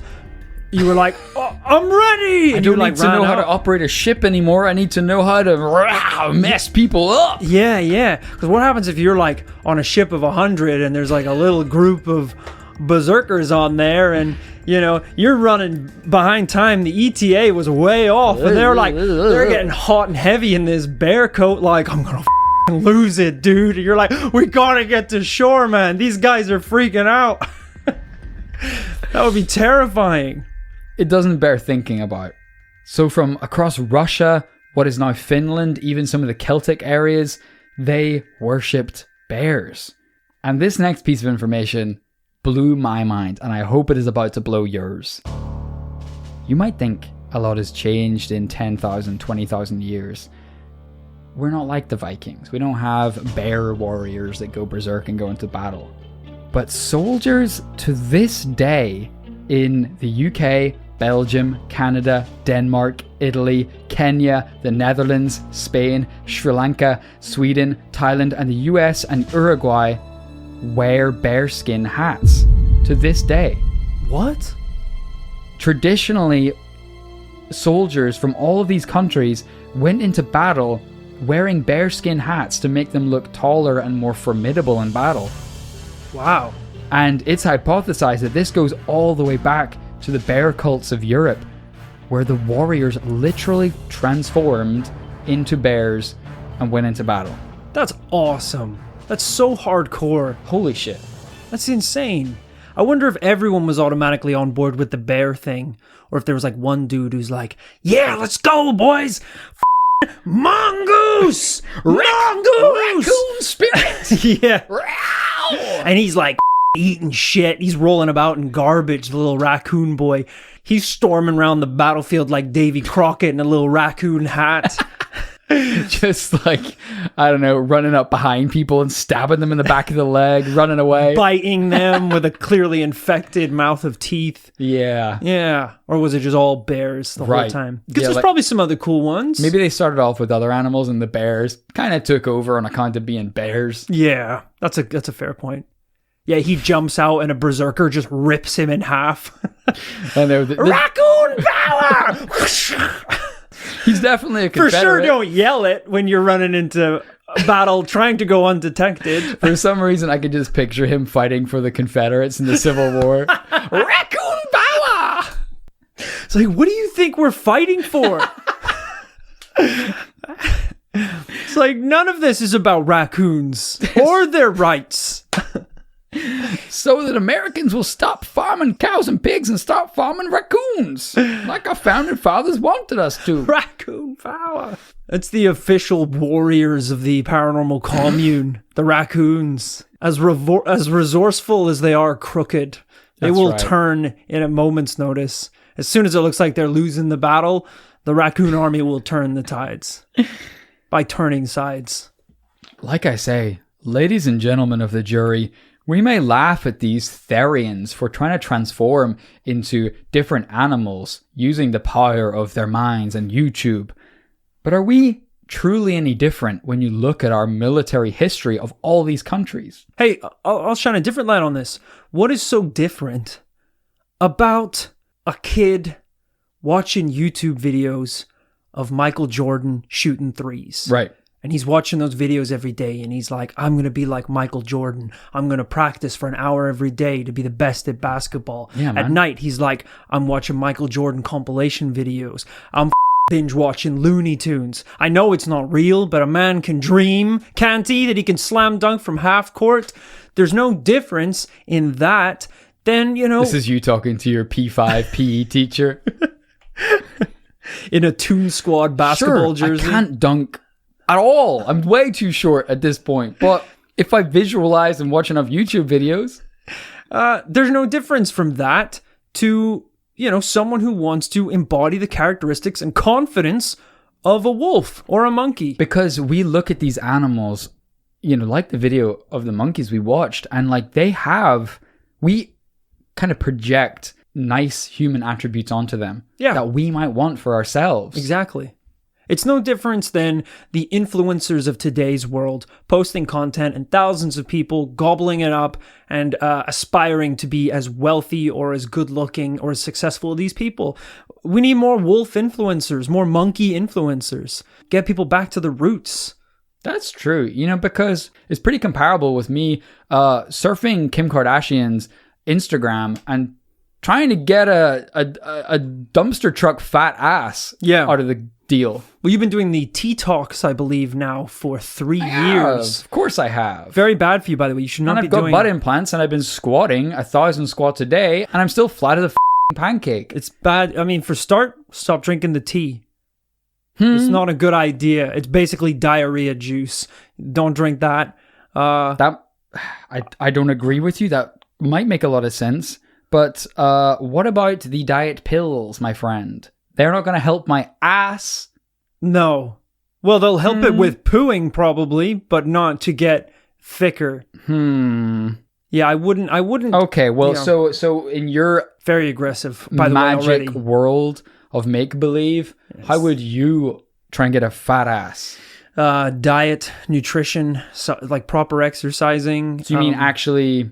you were like, oh, I'm ready! I don't need to know how to operate a ship anymore. I need to know how to mess people up. Yeah. Because what happens if you're on a ship of 100 and there's a little group of berserkers on there, and you're running behind time. The ETA was way off, and they're getting hot and heavy in this bear coat. I'm gonna lose it, dude. And you're like, we gotta get to shore, man. These guys are freaking out. That would be terrifying. It doesn't bear thinking about. So from across Russia, what is now Finland, even some of the Celtic areas, they worshipped bears. And this next piece of information blew my mind, and I hope it is about to blow yours. You might think a lot has changed in 10,000, 20,000 years. We're not like the Vikings. We don't have bear warriors that go berserk and go into battle. But soldiers to this day in the UK, Belgium, Canada, Denmark, Italy, Kenya, the Netherlands, Spain, Sri Lanka, Sweden, Thailand, and the US and Uruguay wear bearskin hats to this day. What? Traditionally, soldiers from all of these countries went into battle wearing bearskin hats to make them look taller and more formidable in battle. Wow. And it's hypothesized that this goes all the way back to the bear cults of Europe, where the warriors literally transformed into bears and went into battle. That's awesome. That's so hardcore. Holy shit. That's insane. I wonder if everyone was automatically on board with the bear thing, or if there was one dude who's like, yeah, let's go, boys. Mongoose! Raccoon spirit! Yeah. And he's eating shit. He's rolling about in garbage, the little raccoon boy. He's storming around the battlefield like Davy Crockett in a little raccoon hat. Just like, I don't know, running up behind people and stabbing them in the back of the leg, running away. Biting them with a clearly infected mouth of teeth. Yeah. Yeah. Or was it just all bears the whole time? Because there's probably some other cool ones. Maybe they started off with other animals and the bears kind of took over on account of being bears. Yeah. That's a fair point. Yeah, he jumps out and a berserker just rips him in half. And Raccoon power! He's definitely a Confederate. For sure, don't yell it when you're running into a battle trying to go undetected. For some reason, I could just picture him fighting for the Confederates in the Civil War. Raccoon power! It's like, what do you think we're fighting for? It's like, none of this is about raccoons or their rights. So that Americans will stop farming cows and pigs and start farming raccoons, like our founding fathers wanted us to. Raccoon power. It's the official warriors of the paranormal commune, the raccoons. As resourceful as they are crooked, they will turn in a moment's notice. As soon as it looks like they're losing the battle, the raccoon army will turn the tides by turning sides. Like I say, ladies and gentlemen of the jury, we may laugh at these Therians for trying to transform into different animals using the power of their minds and YouTube. But are we truly any different when you look at our military history of all these countries? Hey, I'll shine a different light on this. What is so different about a kid watching YouTube videos of Michael Jordan shooting threes? Right. And he's watching those videos every day and he's like, I'm going to be like Michael Jordan. I'm going to practice for an hour every day to be the best at basketball. Yeah, man. At night, he's like, I'm watching Michael Jordan compilation videos. I'm binge watching Looney Tunes. I know it's not real, but a man can dream, can't he? That he can slam dunk from half court. There's no difference in that. Then, you know. This is you talking to your P5 PE teacher. In a Toon Squad basketball jersey. I can't dunk at all. I'm way too short at this point. But if I visualize and watch enough YouTube videos, there's no difference from that to, you know, someone who wants to embody the characteristics and confidence of a wolf or a monkey. Because we look at these animals, you know, like the video of the monkeys we watched, and like we kind of project nice human attributes onto them that we might want for ourselves. Exactly. It's no difference than the influencers of today's world posting content and thousands of people gobbling it up and aspiring to be as wealthy or as good looking or as successful as these people. We need more wolf influencers, more monkey influencers. Get people back to the roots. That's true, you know, because it's pretty comparable with me surfing Kim Kardashian's Instagram and trying to get a dumpster truck fat ass out of the deal. Well, you've been doing the T-Talks, I believe, now for 3 years. Of course I have. Very bad for you, by the way. You should not be doing... I've got butt implants and I've been squatting 1,000 squats a day and I'm still flat as a pancake. It's bad. I mean, for start, stop drinking the tea. It's not a good idea. It's basically diarrhea juice. Don't drink that. I don't agree with you. That might make a lot of sense. But what about the diet pills, my friend? They're not going to help my ass. No. Well, they'll help it with pooing probably, but not to get thicker. Yeah, I wouldn't. Okay, well, you know, so in your very aggressive, by the way, already. Magic world of make-believe, how would you try and get a fat ass? Diet, nutrition, like proper exercising. So you mean actually,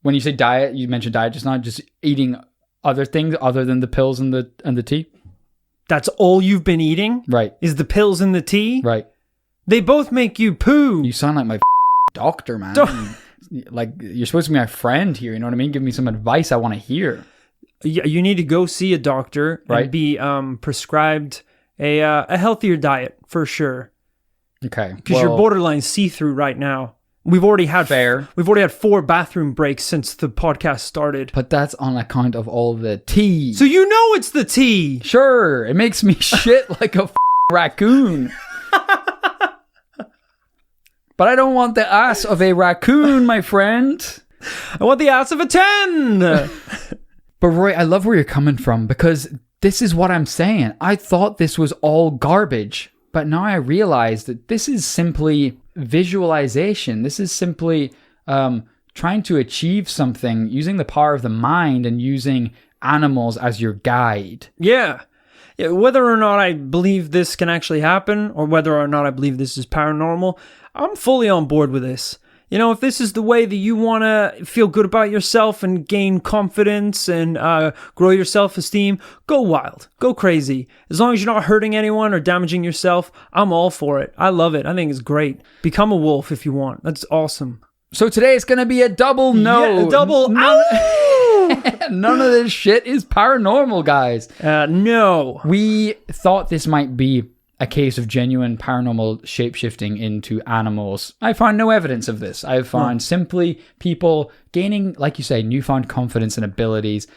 when you say diet, you mentioned diet just not just eating other things other than the pills and the tea? That's all you've been eating? Right. Is the pills and the tea? Right. They both make you poo. You sound like my doctor, man. Like, you're supposed to be my friend here, you know what I mean? Give me some advice I want to hear. You need to go see a doctor and be prescribed a healthier diet, for sure. Okay. Because you're borderline see-through right now. We've already had 4 bathroom breaks since the podcast started. But that's on account of all the tea. So you know it's the tea. Sure. It makes me shit like a raccoon. But I don't want the ass of a raccoon, my friend. I want the ass of a 10. But Roy, I love where you're coming from because this is what I'm saying. I thought this was all garbage. But now I realize that this is simply visualization. This is simply trying to achieve something using the power of the mind and using animals as your guide. Yeah. Whether or not I believe this can actually happen, or whether or not I believe this is paranormal, I'm fully on board with this. You know, if this is the way that you want to feel good about yourself and gain confidence and grow your self-esteem, go wild, go crazy. As long as you're not hurting anyone or damaging yourself, I'm all for it. I love it. I think it's great. Become a wolf if you want. That's awesome. So today it's going to be a double no. Yeah, a double None of this shit is paranormal, guys. No. We thought this might be a case of genuine paranormal shapeshifting into animals. I found no evidence of this. I found simply people gaining, like you say, newfound confidence and abilities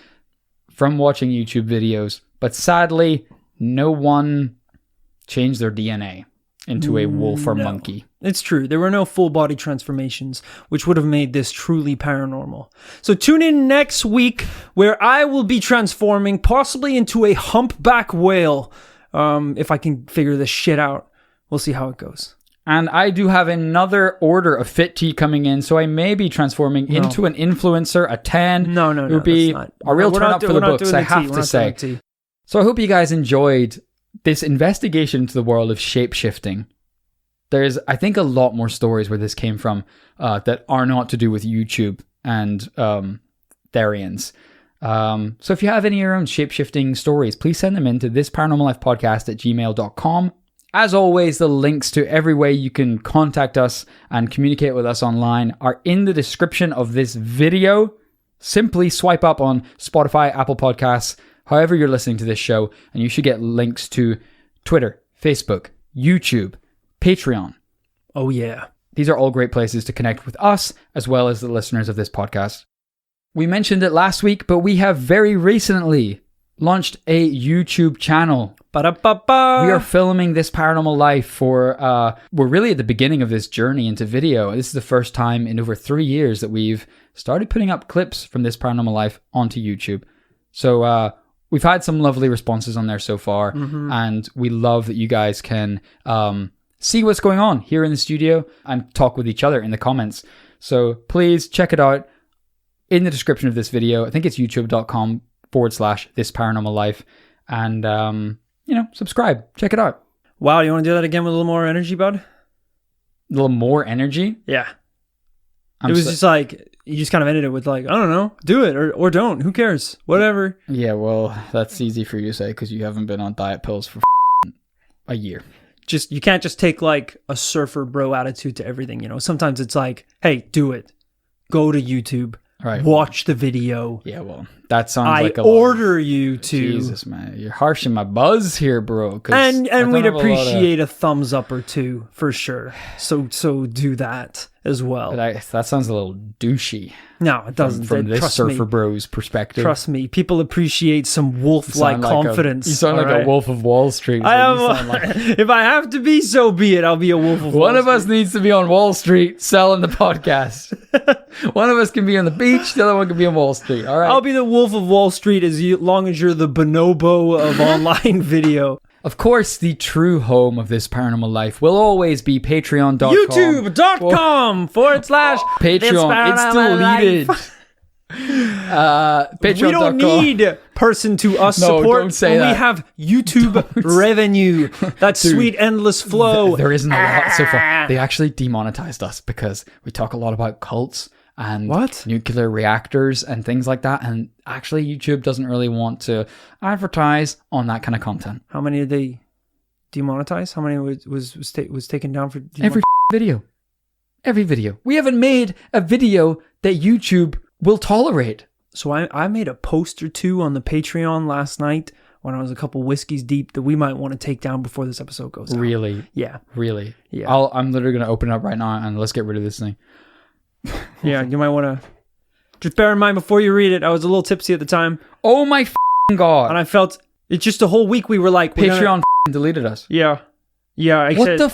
from watching YouTube videos. But sadly, no one changed their DNA into a wolf or monkey. It's true. There were no full body transformations, which would have made this truly paranormal. So tune in next week where I will be transforming possibly into a humpback whale. If I can figure this shit out. We'll see how it goes. And I do have another order of fit tea coming in, so I may be transforming into an influencer, a 10. No. It would be a real turn up for the books, I have to say. So I hope you guys enjoyed this investigation into the world of shape-shifting. There's, I think, a lot more stories where this came from that are not to do with YouTube and Therians. So if you have any of your own shape-shifting stories, please send them in to thisparanormallifepodcast@gmail.com. As always, the links to every way you can contact us and communicate with us online are in the description of this video. Simply swipe up on Spotify, Apple Podcasts, however you're listening to this show, and you should get links to Twitter, Facebook, YouTube, Patreon. Oh yeah. These are all great places to connect with us as well as the listeners of this podcast. We mentioned it last week, but we have very recently launched a YouTube channel. Ba-da-ba-ba. We are filming This Paranormal Life for, we're really at the beginning of this journey into video. This is the first time in over 3 years that we've started putting up clips from This Paranormal Life onto YouTube. So we've had some lovely responses on there so far, and we love that you guys can see what's going on here in the studio and talk with each other in the comments. So please check it out. In the description of this video, I think it's youtube.com/This Paranormal Life. And, subscribe. Check it out. Wow, you want to do that again with a little more energy, bud? A little more energy? Yeah. It was just like, you just kind of ended it with like, I don't know, do it or don't. Who cares? Whatever. Yeah, well, that's easy for you to say because you haven't been on diet pills for a year. You can't just take like a surfer bro attitude to everything, Sometimes it's like, hey, do it. Go to YouTube. Right. Watch the video. Yeah, well, that sounds like a order you to. Jesus, man. You're harshing my buzz here, bro. And we'd appreciate a thumbs up or two for sure. So do that as well. That sounds a little douchey. No, it doesn't. From this surfer bro's perspective. Trust me, people appreciate some wolf-like confidence. You sound like a wolf of Wall Street. If I have to be, so be it. I'll be a wolf of Wall Street. One of us needs to be on Wall Street selling the podcast. One of us can be on the beach. The other one can be on Wall Street. All right. I'll be the wolf of Wall Street as long as you're the bonobo of online video. Of course, the true home of This Paranormal Life will always be patreon.com. YouTube.com / Patreon. It's deleted. Patreon.com. We don't need person to us support. Don't say that. We have YouTube revenue. That sweet endless flow. There isn't a lot so far. They actually demonetized us because we talk a lot about cults and nuclear reactors and things like that. And actually, YouTube doesn't really want to advertise on that kind of content. How many did they demonetize? How many was taken down for every video? Every video. We haven't made a video that YouTube will tolerate. So I made a post or two on the Patreon last night when I was a couple whiskeys deep that we might want to take down before this episode goes out. Really? Yeah. Really? Yeah. I'm literally going to open it up right now and let's get rid of this thing. Yeah, you might want to just bear in mind before you read it, I was a little tipsy at the time. Oh my God. And I felt it's just a whole week we were like, Patreon deleted us. Yeah. Yeah. What the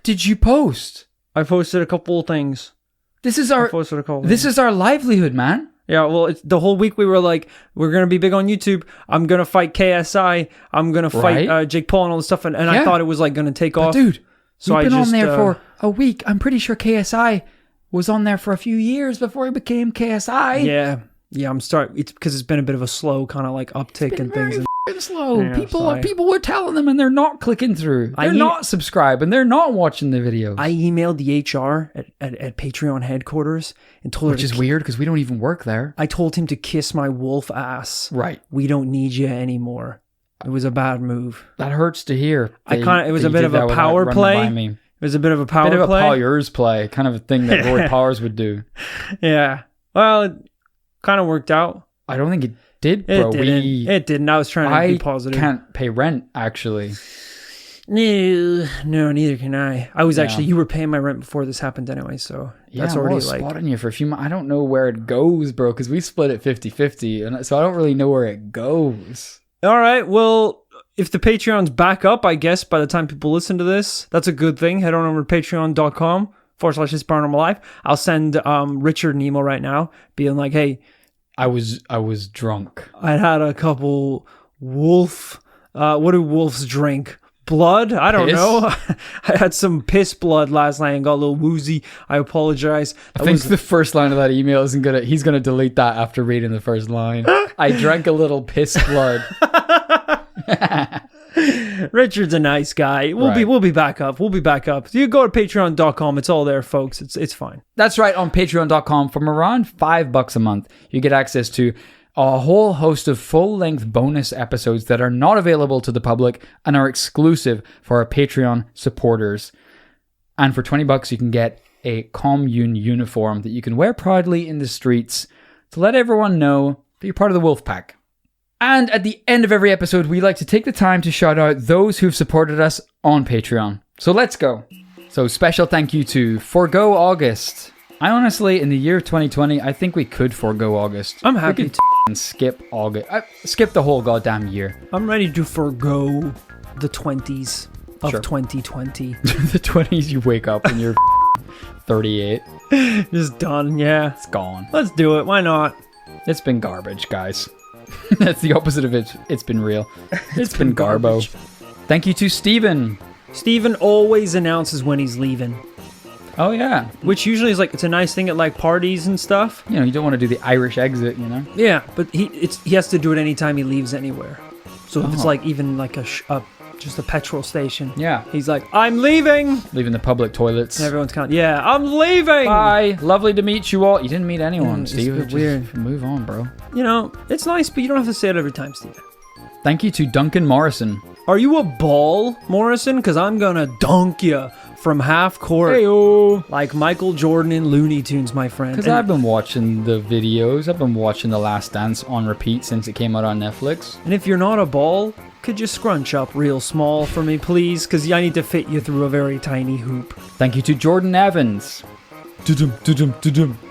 did you post? I posted a couple of things. This is our livelihood, man. Yeah, well, the whole week we were like, we're going to be big on YouTube. I'm going to fight KSI. I'm going to fight Jake Paul and all this stuff. And I thought it was like going to take off. Dude, so you've been on there for a week. I'm pretty sure KSI was on there for a few years before he became KSI. Yeah, it's because it's been a bit of a slow kind of like uptick and things. Slow. Yeah, people were telling them and they're not clicking through. They're not subscribing. They're not watching the videos. I emailed the HR at Patreon headquarters and told her, which is weird because we don't even work there. I told him to kiss my wolf ass. Right. We don't need you anymore. It was a bad move. That hurts to hear. It was a bit of a power play. It was a bit of a power play. Bit of a Poyers play, kind of a thing that Rory Powers would do. Yeah. Well, it kind of worked out. I don't think it did, bro. It didn't. I was trying to be positive. I can't pay rent, actually. No, neither can I. I was actually, you were paying my rent before this happened anyway, so that's already like... spotting you for a few months. I don't know where it goes, bro, because we split it 50-50, and so I don't really know where it goes. All right, well, if the Patreon's back up, I guess, by the time people listen to this, that's a good thing. Head on over to patreon.com/This Paranormal Life. I'll send Richard an email right now, being like, hey... I was drunk. I had a couple wolf... what do wolves drink? Blood? I don't know. I had some piss blood last night and got a little woozy. I apologize. I think the first line of that email isn't gonna... He's gonna delete that after reading the first line. I drank a little piss blood. Richard's a nice guy. We'll be back up. We'll be back up. You go to patreon.com. It's all there, folks. It's fine. That's right. On patreon.com, from around $5 a month, you get access to a whole host of full-length bonus episodes that are not available to the public and are exclusive for our Patreon supporters. And for $20, you can get a commune uniform that you can wear proudly in the streets to let everyone know that you're part of the wolf pack. And at the end of every episode, we like to take the time to shout out those who've supported us on Patreon. So let's go. So special thank you to Forgo August. I honestly, in the year 2020, I think we could forgo August. I'm happy to skip August. Skip the whole goddamn year. I'm ready to forgo the 20s of 2020. The 20s, you wake up and you're 38. Just done, yeah. It's gone. Let's do it. Why not? It's been garbage, guys. That's the opposite of it. It's been real. It's been garbo. Thank you to Steven. Steven always announces when he's leaving. Oh, yeah. Which usually is like, it's a nice thing at like parties and stuff. You know, you don't want to do the Irish exit, you know? Yeah, but he has to do it anytime he leaves anywhere. So if it's like even like just a petrol station. Yeah. He's like, I'm leaving. Leaving the public toilets. And everyone's kind of, yeah, I'm leaving. Bye. Lovely to meet you all. You didn't meet anyone, Steve. It's weird. Move on, bro. You know, it's nice, but you don't have to say it every time, Steve. Thank you to Duncan Morrison. Are you a ball, Morrison? Because I'm going to dunk you from half court. Hey-o. Like Michael Jordan in Looney Tunes, my friend. Because I've been watching the videos. I've been watching The Last Dance on repeat since it came out on Netflix. And if you're not a ball, could you scrunch up real small for me, please? Because I need to fit you through a very tiny hoop. Thank you to Jordan Evans.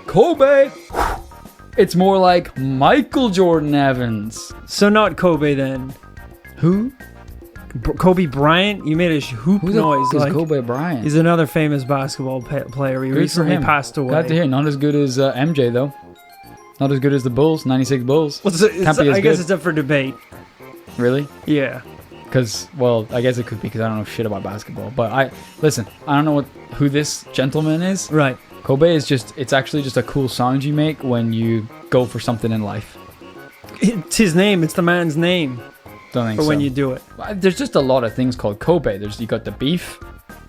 Kobe! It's more like Michael Jordan Evans. So not Kobe then. Who? Kobe Bryant? You made a hoop noise. Who's Kobe Bryant? He's another famous basketball player. He recently passed away. Glad to hear. Not as good as MJ, though. Not as good as the Bulls, 96 Bulls. I guess it's up for debate. Really? Yeah. Because, well, I guess it could be because I don't know shit about basketball. But I don't know who this gentleman is. Right. Kobe is it's actually just a cool sound you make when you go for something in life. It's his name. It's the man's name. Don't think so. Or when you do it. There's just a lot of things called Kobe. You got the beef.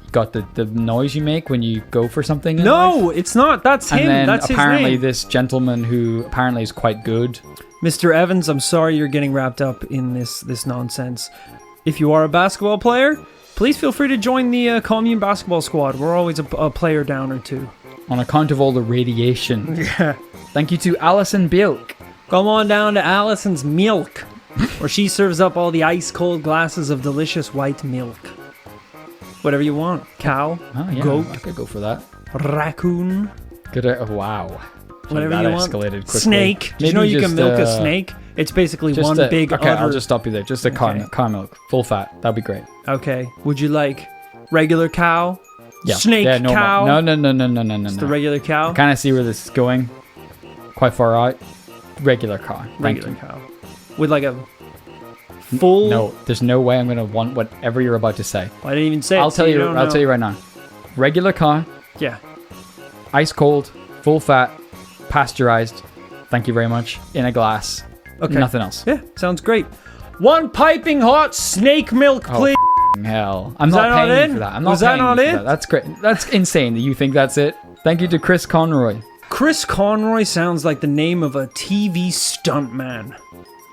You got the noise you make when you go for something in life. It's not. That's him. And then that's his name. apparently this gentleman who apparently is quite good. Mr. Evans, I'm sorry you're getting wrapped up in this nonsense. If you are a basketball player, please feel free to join the commune basketball squad. We're always a player down or two. On account of all the radiation. Yeah. Thank you to Alison Bilk. Come on down to Alison's Milk, where she serves up all the ice-cold glasses of delicious white milk. Whatever you want. Cow, goat, I could go for that. raccoon. Wow. Whatever that you want. Escalated quickly. Snake. Did you know you can milk a snake? It's basically one big Okay, udder. I'll just stop you there. Just a cow milk. Full fat. That'd be great. Okay. Would you like regular cow? Yeah. Snake cow? No. It's the regular cow? I kind of see where this is going. Quite far out. Regular car. Regular cow. With like a full... No, there's no way I'm going to want whatever you're about to say. I didn't even say it. I'll tell you right now. Regular car. Yeah. Ice cold, full fat, pasteurized. Thank you very much. In a glass. Okay. Nothing else. Yeah, sounds great. 1 piping hot snake milk, please. Hell. I'm not paying you for that. I'm not paying you for that. That's great. That's insane that you think that's it. Thank you to Chris Conroy. Chris Conroy sounds like the name of a TV stuntman.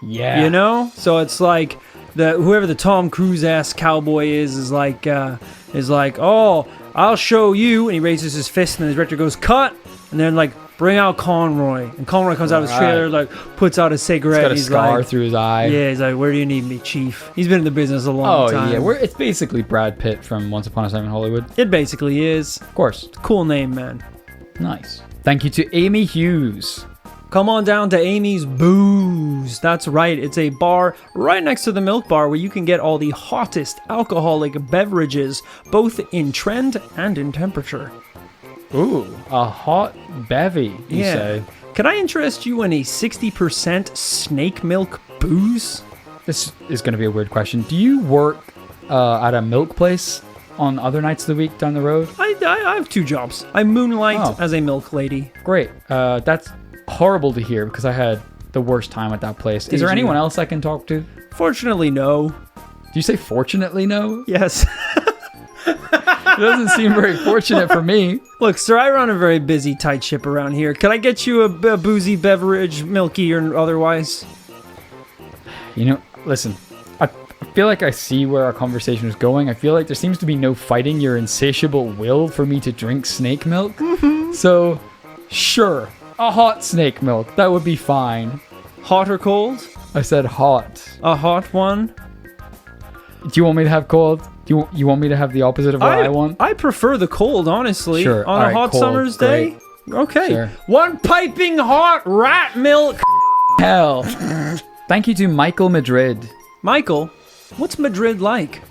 Yeah. You know? So it's like whoever the Tom Cruise ass cowboy is like, oh, I'll show you. And he raises his fist and the director goes, cut. And then like, bring out Conroy. And Conroy comes out of his trailer, like, puts out a cigarette. He's got a scar through his eye. Yeah, he's like, where do you need me, chief? He's been in the business a long time. Oh, yeah. It's basically Brad Pitt from Once Upon a Time in Hollywood. It basically is. Of course. Cool name, man. Nice. Thank you to Amy Hughes. Come on down to Amy's Booze. That's right. It's a bar right next to the Milk Bar where you can get all the hottest alcoholic beverages, both in trend and in temperature. Ooh, a hot bevy, you say. Can I interest you in a 60% snake milk booze? This is going to be a weird question. Do you work at a milk place on other nights of the week down the road? I have 2 jobs. I moonlight as a milk lady. Great. That's horrible to hear because I had the worst time at that place. Is there anyone else I can talk to? Fortunately, no. Do you say fortunately no? Yes. It doesn't seem very fortunate for me. Look, sir, I run a very busy, tight ship around here. Can I get you a boozy beverage, milky or otherwise? You know, listen, I feel like I see where our conversation is going. I feel like there seems to be no fighting your insatiable will for me to drink snake milk. Mm-hmm. So, sure, a hot snake milk. That would be fine. Hot or cold? I said hot. A hot one? Do you want me to have cold? Do you want me to have the opposite of what I want? I prefer the cold, honestly. Sure. On a hot summer's day? Okay. Sure. 1 piping hot rat milk. Hell. Thank you to Michael Madrid. Michael, what's Madrid like?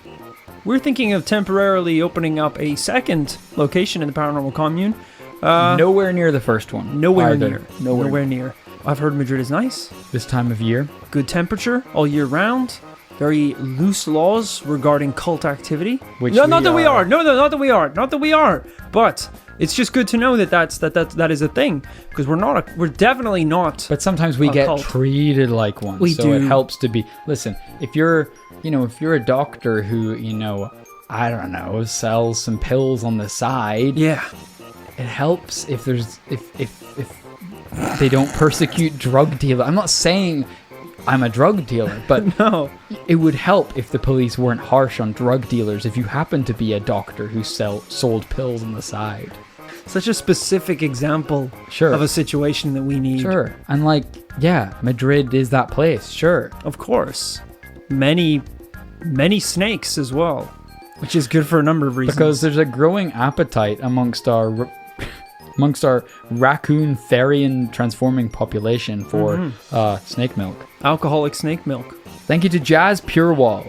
We're thinking of temporarily opening up a second location in the Paranormal Commune. Nowhere near the first one. Nowhere near. I've heard Madrid is nice. This time of year. Good temperature all year round. Very loose laws regarding cult activity. Not that we are. But it's just good to know that is a thing because we're definitely not. But sometimes we get treated like one. We do. It helps to be. Listen, if you're a doctor who, I don't know, sells some pills on the side. Yeah. It helps if they don't persecute drug dealers. I'm not saying I'm a drug dealer, but no. It would help if the police weren't harsh on drug dealers if you happen to be a doctor who sold pills on the side. Such a specific example of a situation that we need. Sure. And Madrid is that place. Sure. Of course. Many snakes as well, which is good for a number of reasons. Because there's a growing appetite amongst our raccoon therian transforming population for snake milk. Alcoholic snake milk. Thank you to Jazz Purewall.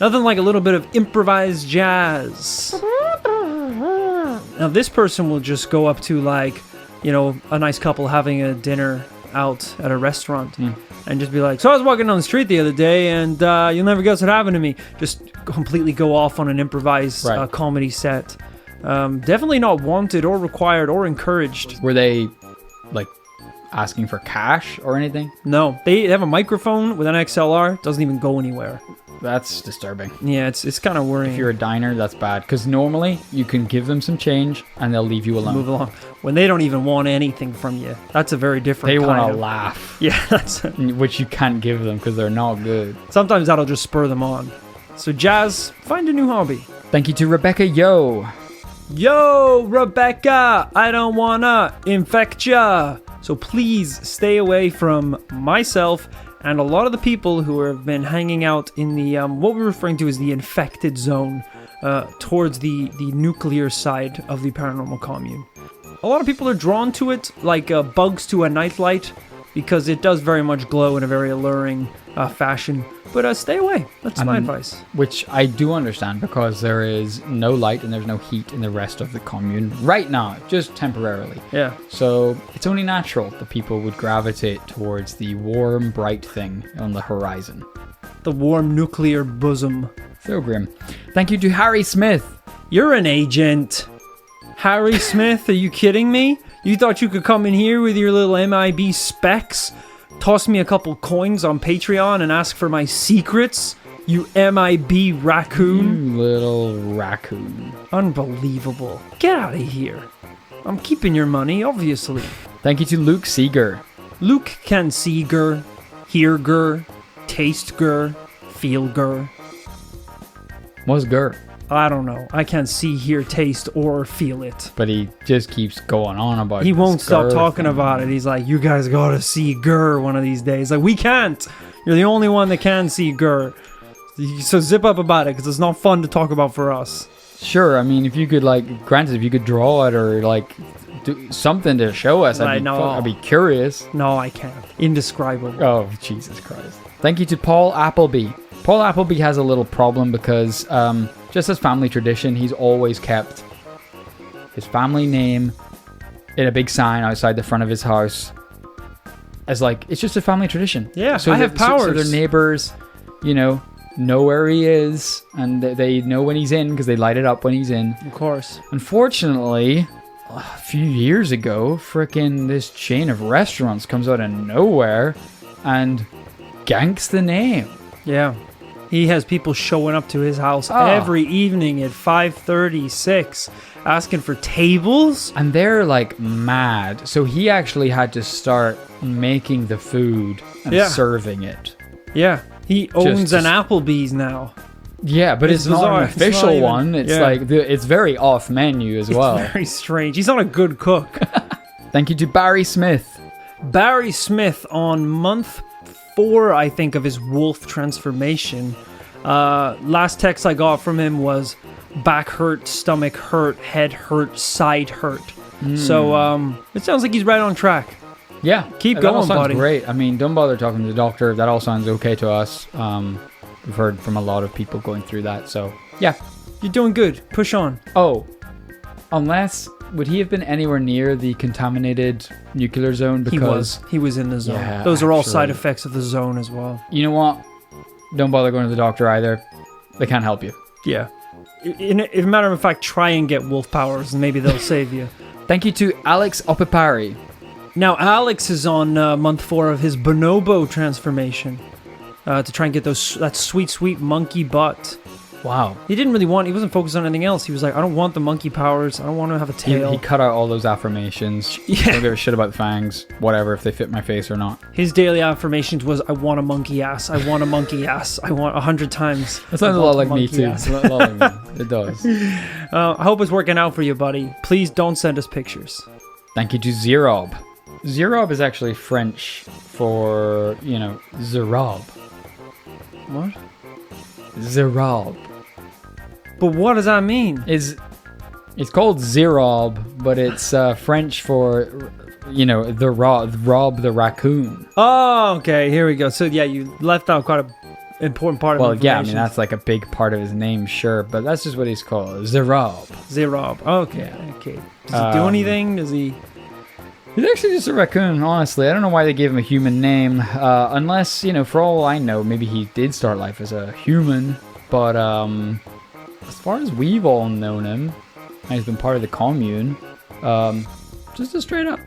Nothing like a little bit of improvised jazz. Now this person will just go up to a nice couple having a dinner out at a restaurant and just be like, so I was walking down the street the other day and you'll never guess what happened to me. Just completely go off on an improvised comedy set. Definitely not wanted or required or encouraged. Were they asking for cash or anything? No, they have a microphone with an XLR. Doesn't even go anywhere. That's disturbing. Yeah, it's kind of worrying. If you're a diner, that's bad because normally you can give them some change and they'll leave you alone. Move along. When they don't even want anything from you, that's a very different. They want to laugh. Yeah, which you can't give them because they're not good. Sometimes that'll just spur them on. So Jazz, find a new hobby. Thank you to Rebecca Yo, Rebecca, I don't wanna infect ya. So please stay away from myself and a lot of the people who have been hanging out in the what we're referring to as the infected zone, towards the nuclear side of the paranormal commune. A lot of people are drawn to it like bugs to a nightlight. because it does very much glow in a very alluring fashion. But stay away. That's my advice. Which I do understand, because there is no light and there's no heat in the rest of the commune right now, just temporarily. Yeah. So it's only natural that people would gravitate towards the warm, bright thing on the horizon. The warm nuclear bosom. So grim. Thank you to Harry Smith. You're an agent. Harry Smith, are you kidding me? You thought you could come in here with your little MIB specs, toss me a couple coins on Patreon and ask for my secrets? You MIB raccoon. You little raccoon. Unbelievable. Get out of here. I'm keeping your money, obviously. Thank you to Luke Seeger. Luke can see ger, hear ger, taste ger, feel ger. What's Gur? I don't know. I can't see, hear, taste, or feel it. But he just keeps going on about it. He won't stop talking about it. He's like, you guys gotta see Gur one of these days. Like, we can't. You're the only one that can see Gur. So zip up about it, because it's not fun to talk about for us. Sure, I mean, if you could, like, granted, if you could draw it or, like, do something to show us, I'd be curious. No, I can't. Indescribable. Oh, Jesus Christ. Thank you to Paul Appleby. Paul Appleby has a little problem because, just as family tradition, he's always kept his family name in a big sign outside the front of his house as, like, it's just a family tradition. Yeah, so I have powers. So their neighbors, know where he is, and they know when he's in because they light it up when he's in. Of course. Unfortunately, a few years ago, frickin' this chain of restaurants comes out of nowhere and ganks the name. Yeah. He has people showing up to his house every evening at 5:36 asking for tables. And they're like mad. So he actually had to start making the food and serving it. Yeah. He owns an Applebee's now. Yeah, but it's not an official one. It's like, it's very off menu as well. It's very strange. He's not a good cook. Thank you to Barry Smith. Barry Smith on month 4, I think, of his wolf transformation. Last text I got from him was back hurt, stomach hurt, head hurt, side hurt. So it sounds like he's right on track. Yeah, keep that going, all sounds buddy. Great. I mean, don't bother talking to the doctor. That all sounds okay to us. We've heard from a lot of people going through that. So yeah, you're doing good. Push on. Oh, unless. Would he have been anywhere near the contaminated nuclear zone? Because he was in the zone. Yeah, those are all side effects of the zone as well. You know what? Don't bother going to the doctor either. They can't help you. Yeah. In a matter of fact, try and get wolf powers and maybe they'll save you. Thank you to Alex Opipari. Now, Alex is on month 4 of his bonobo transformation to try and get that sweet, sweet monkey butt. Wow. He wasn't focused on anything else. He was like, I don't want the monkey powers. I don't want to have a tail. He cut out all those affirmations. Yeah. Don't give a shit about the fangs. Whatever, if they fit my face or not. His daily affirmations was, I want a monkey ass. I want a monkey ass. I want 100 times. That sounds a lot like me too. A lot like me. It does. I hope it's working out for you, buddy. Please don't send us pictures. Thank you to Zerob. Zerob is actually French for, Zerob. What? Zerob. But what does that mean? It's called Zerob, but it's French for, Rob the raccoon. Oh, okay. Here we go. So, yeah, you left out quite an important part of information. Well, yeah, I mean, that's like a big part of his name, sure, but that's just what he's called. Zerob. Zerob. Okay. Yeah. Okay. Does he do anything? Does he... He's actually just a raccoon, honestly. I don't know why they gave him a human name, unless, for all I know, maybe he did start life as a human, but, as far as we've all known him, and he's been part of the commune, just a straight up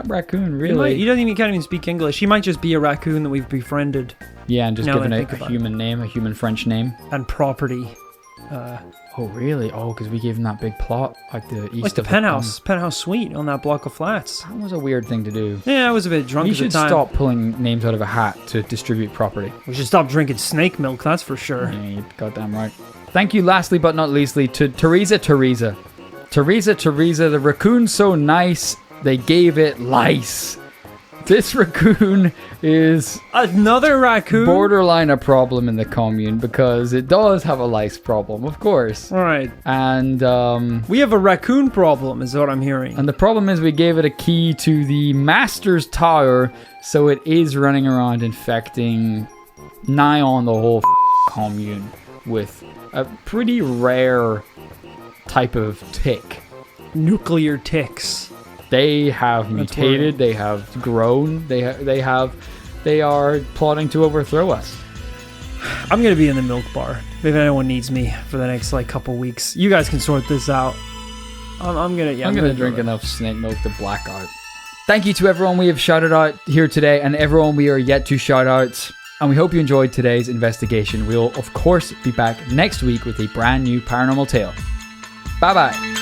raccoon, really. He can't even speak English. He might just be a raccoon that we've befriended. Yeah, and just given a human name, a human French name. And property. Oh, really? Oh, because we gave him that big plot, like the east like the penthouse suite on that block of flats. That was a weird thing to do. Yeah, I was a bit drunk at the time. We should stop pulling names out of a hat to distribute property. We should stop drinking snake milk, that's for sure. Yeah, you're goddamn right. Thank you, lastly but not leastly, to Teresa, the raccoon's so nice, they gave it lice. This raccoon is another raccoon. Borderline a problem in the commune because it does have a lice problem, of course. All right. And we have a raccoon problem, is what I'm hearing. And the problem is we gave it a key to the Master's Tower, so it is running around infecting nigh on the whole commune with a pretty rare type of tick. Nuclear ticks. They have mutated, they have grown, they are plotting to overthrow us. I'm going to be in the milk bar if anyone needs me for the next couple weeks. You guys can sort this out. I'm going to drink enough snake milk to black out. Thank you to everyone we have shouted out here today and everyone we are yet to shout out. And we hope you enjoyed today's investigation. We'll of course be back next week with a brand new paranormal tale. Bye bye.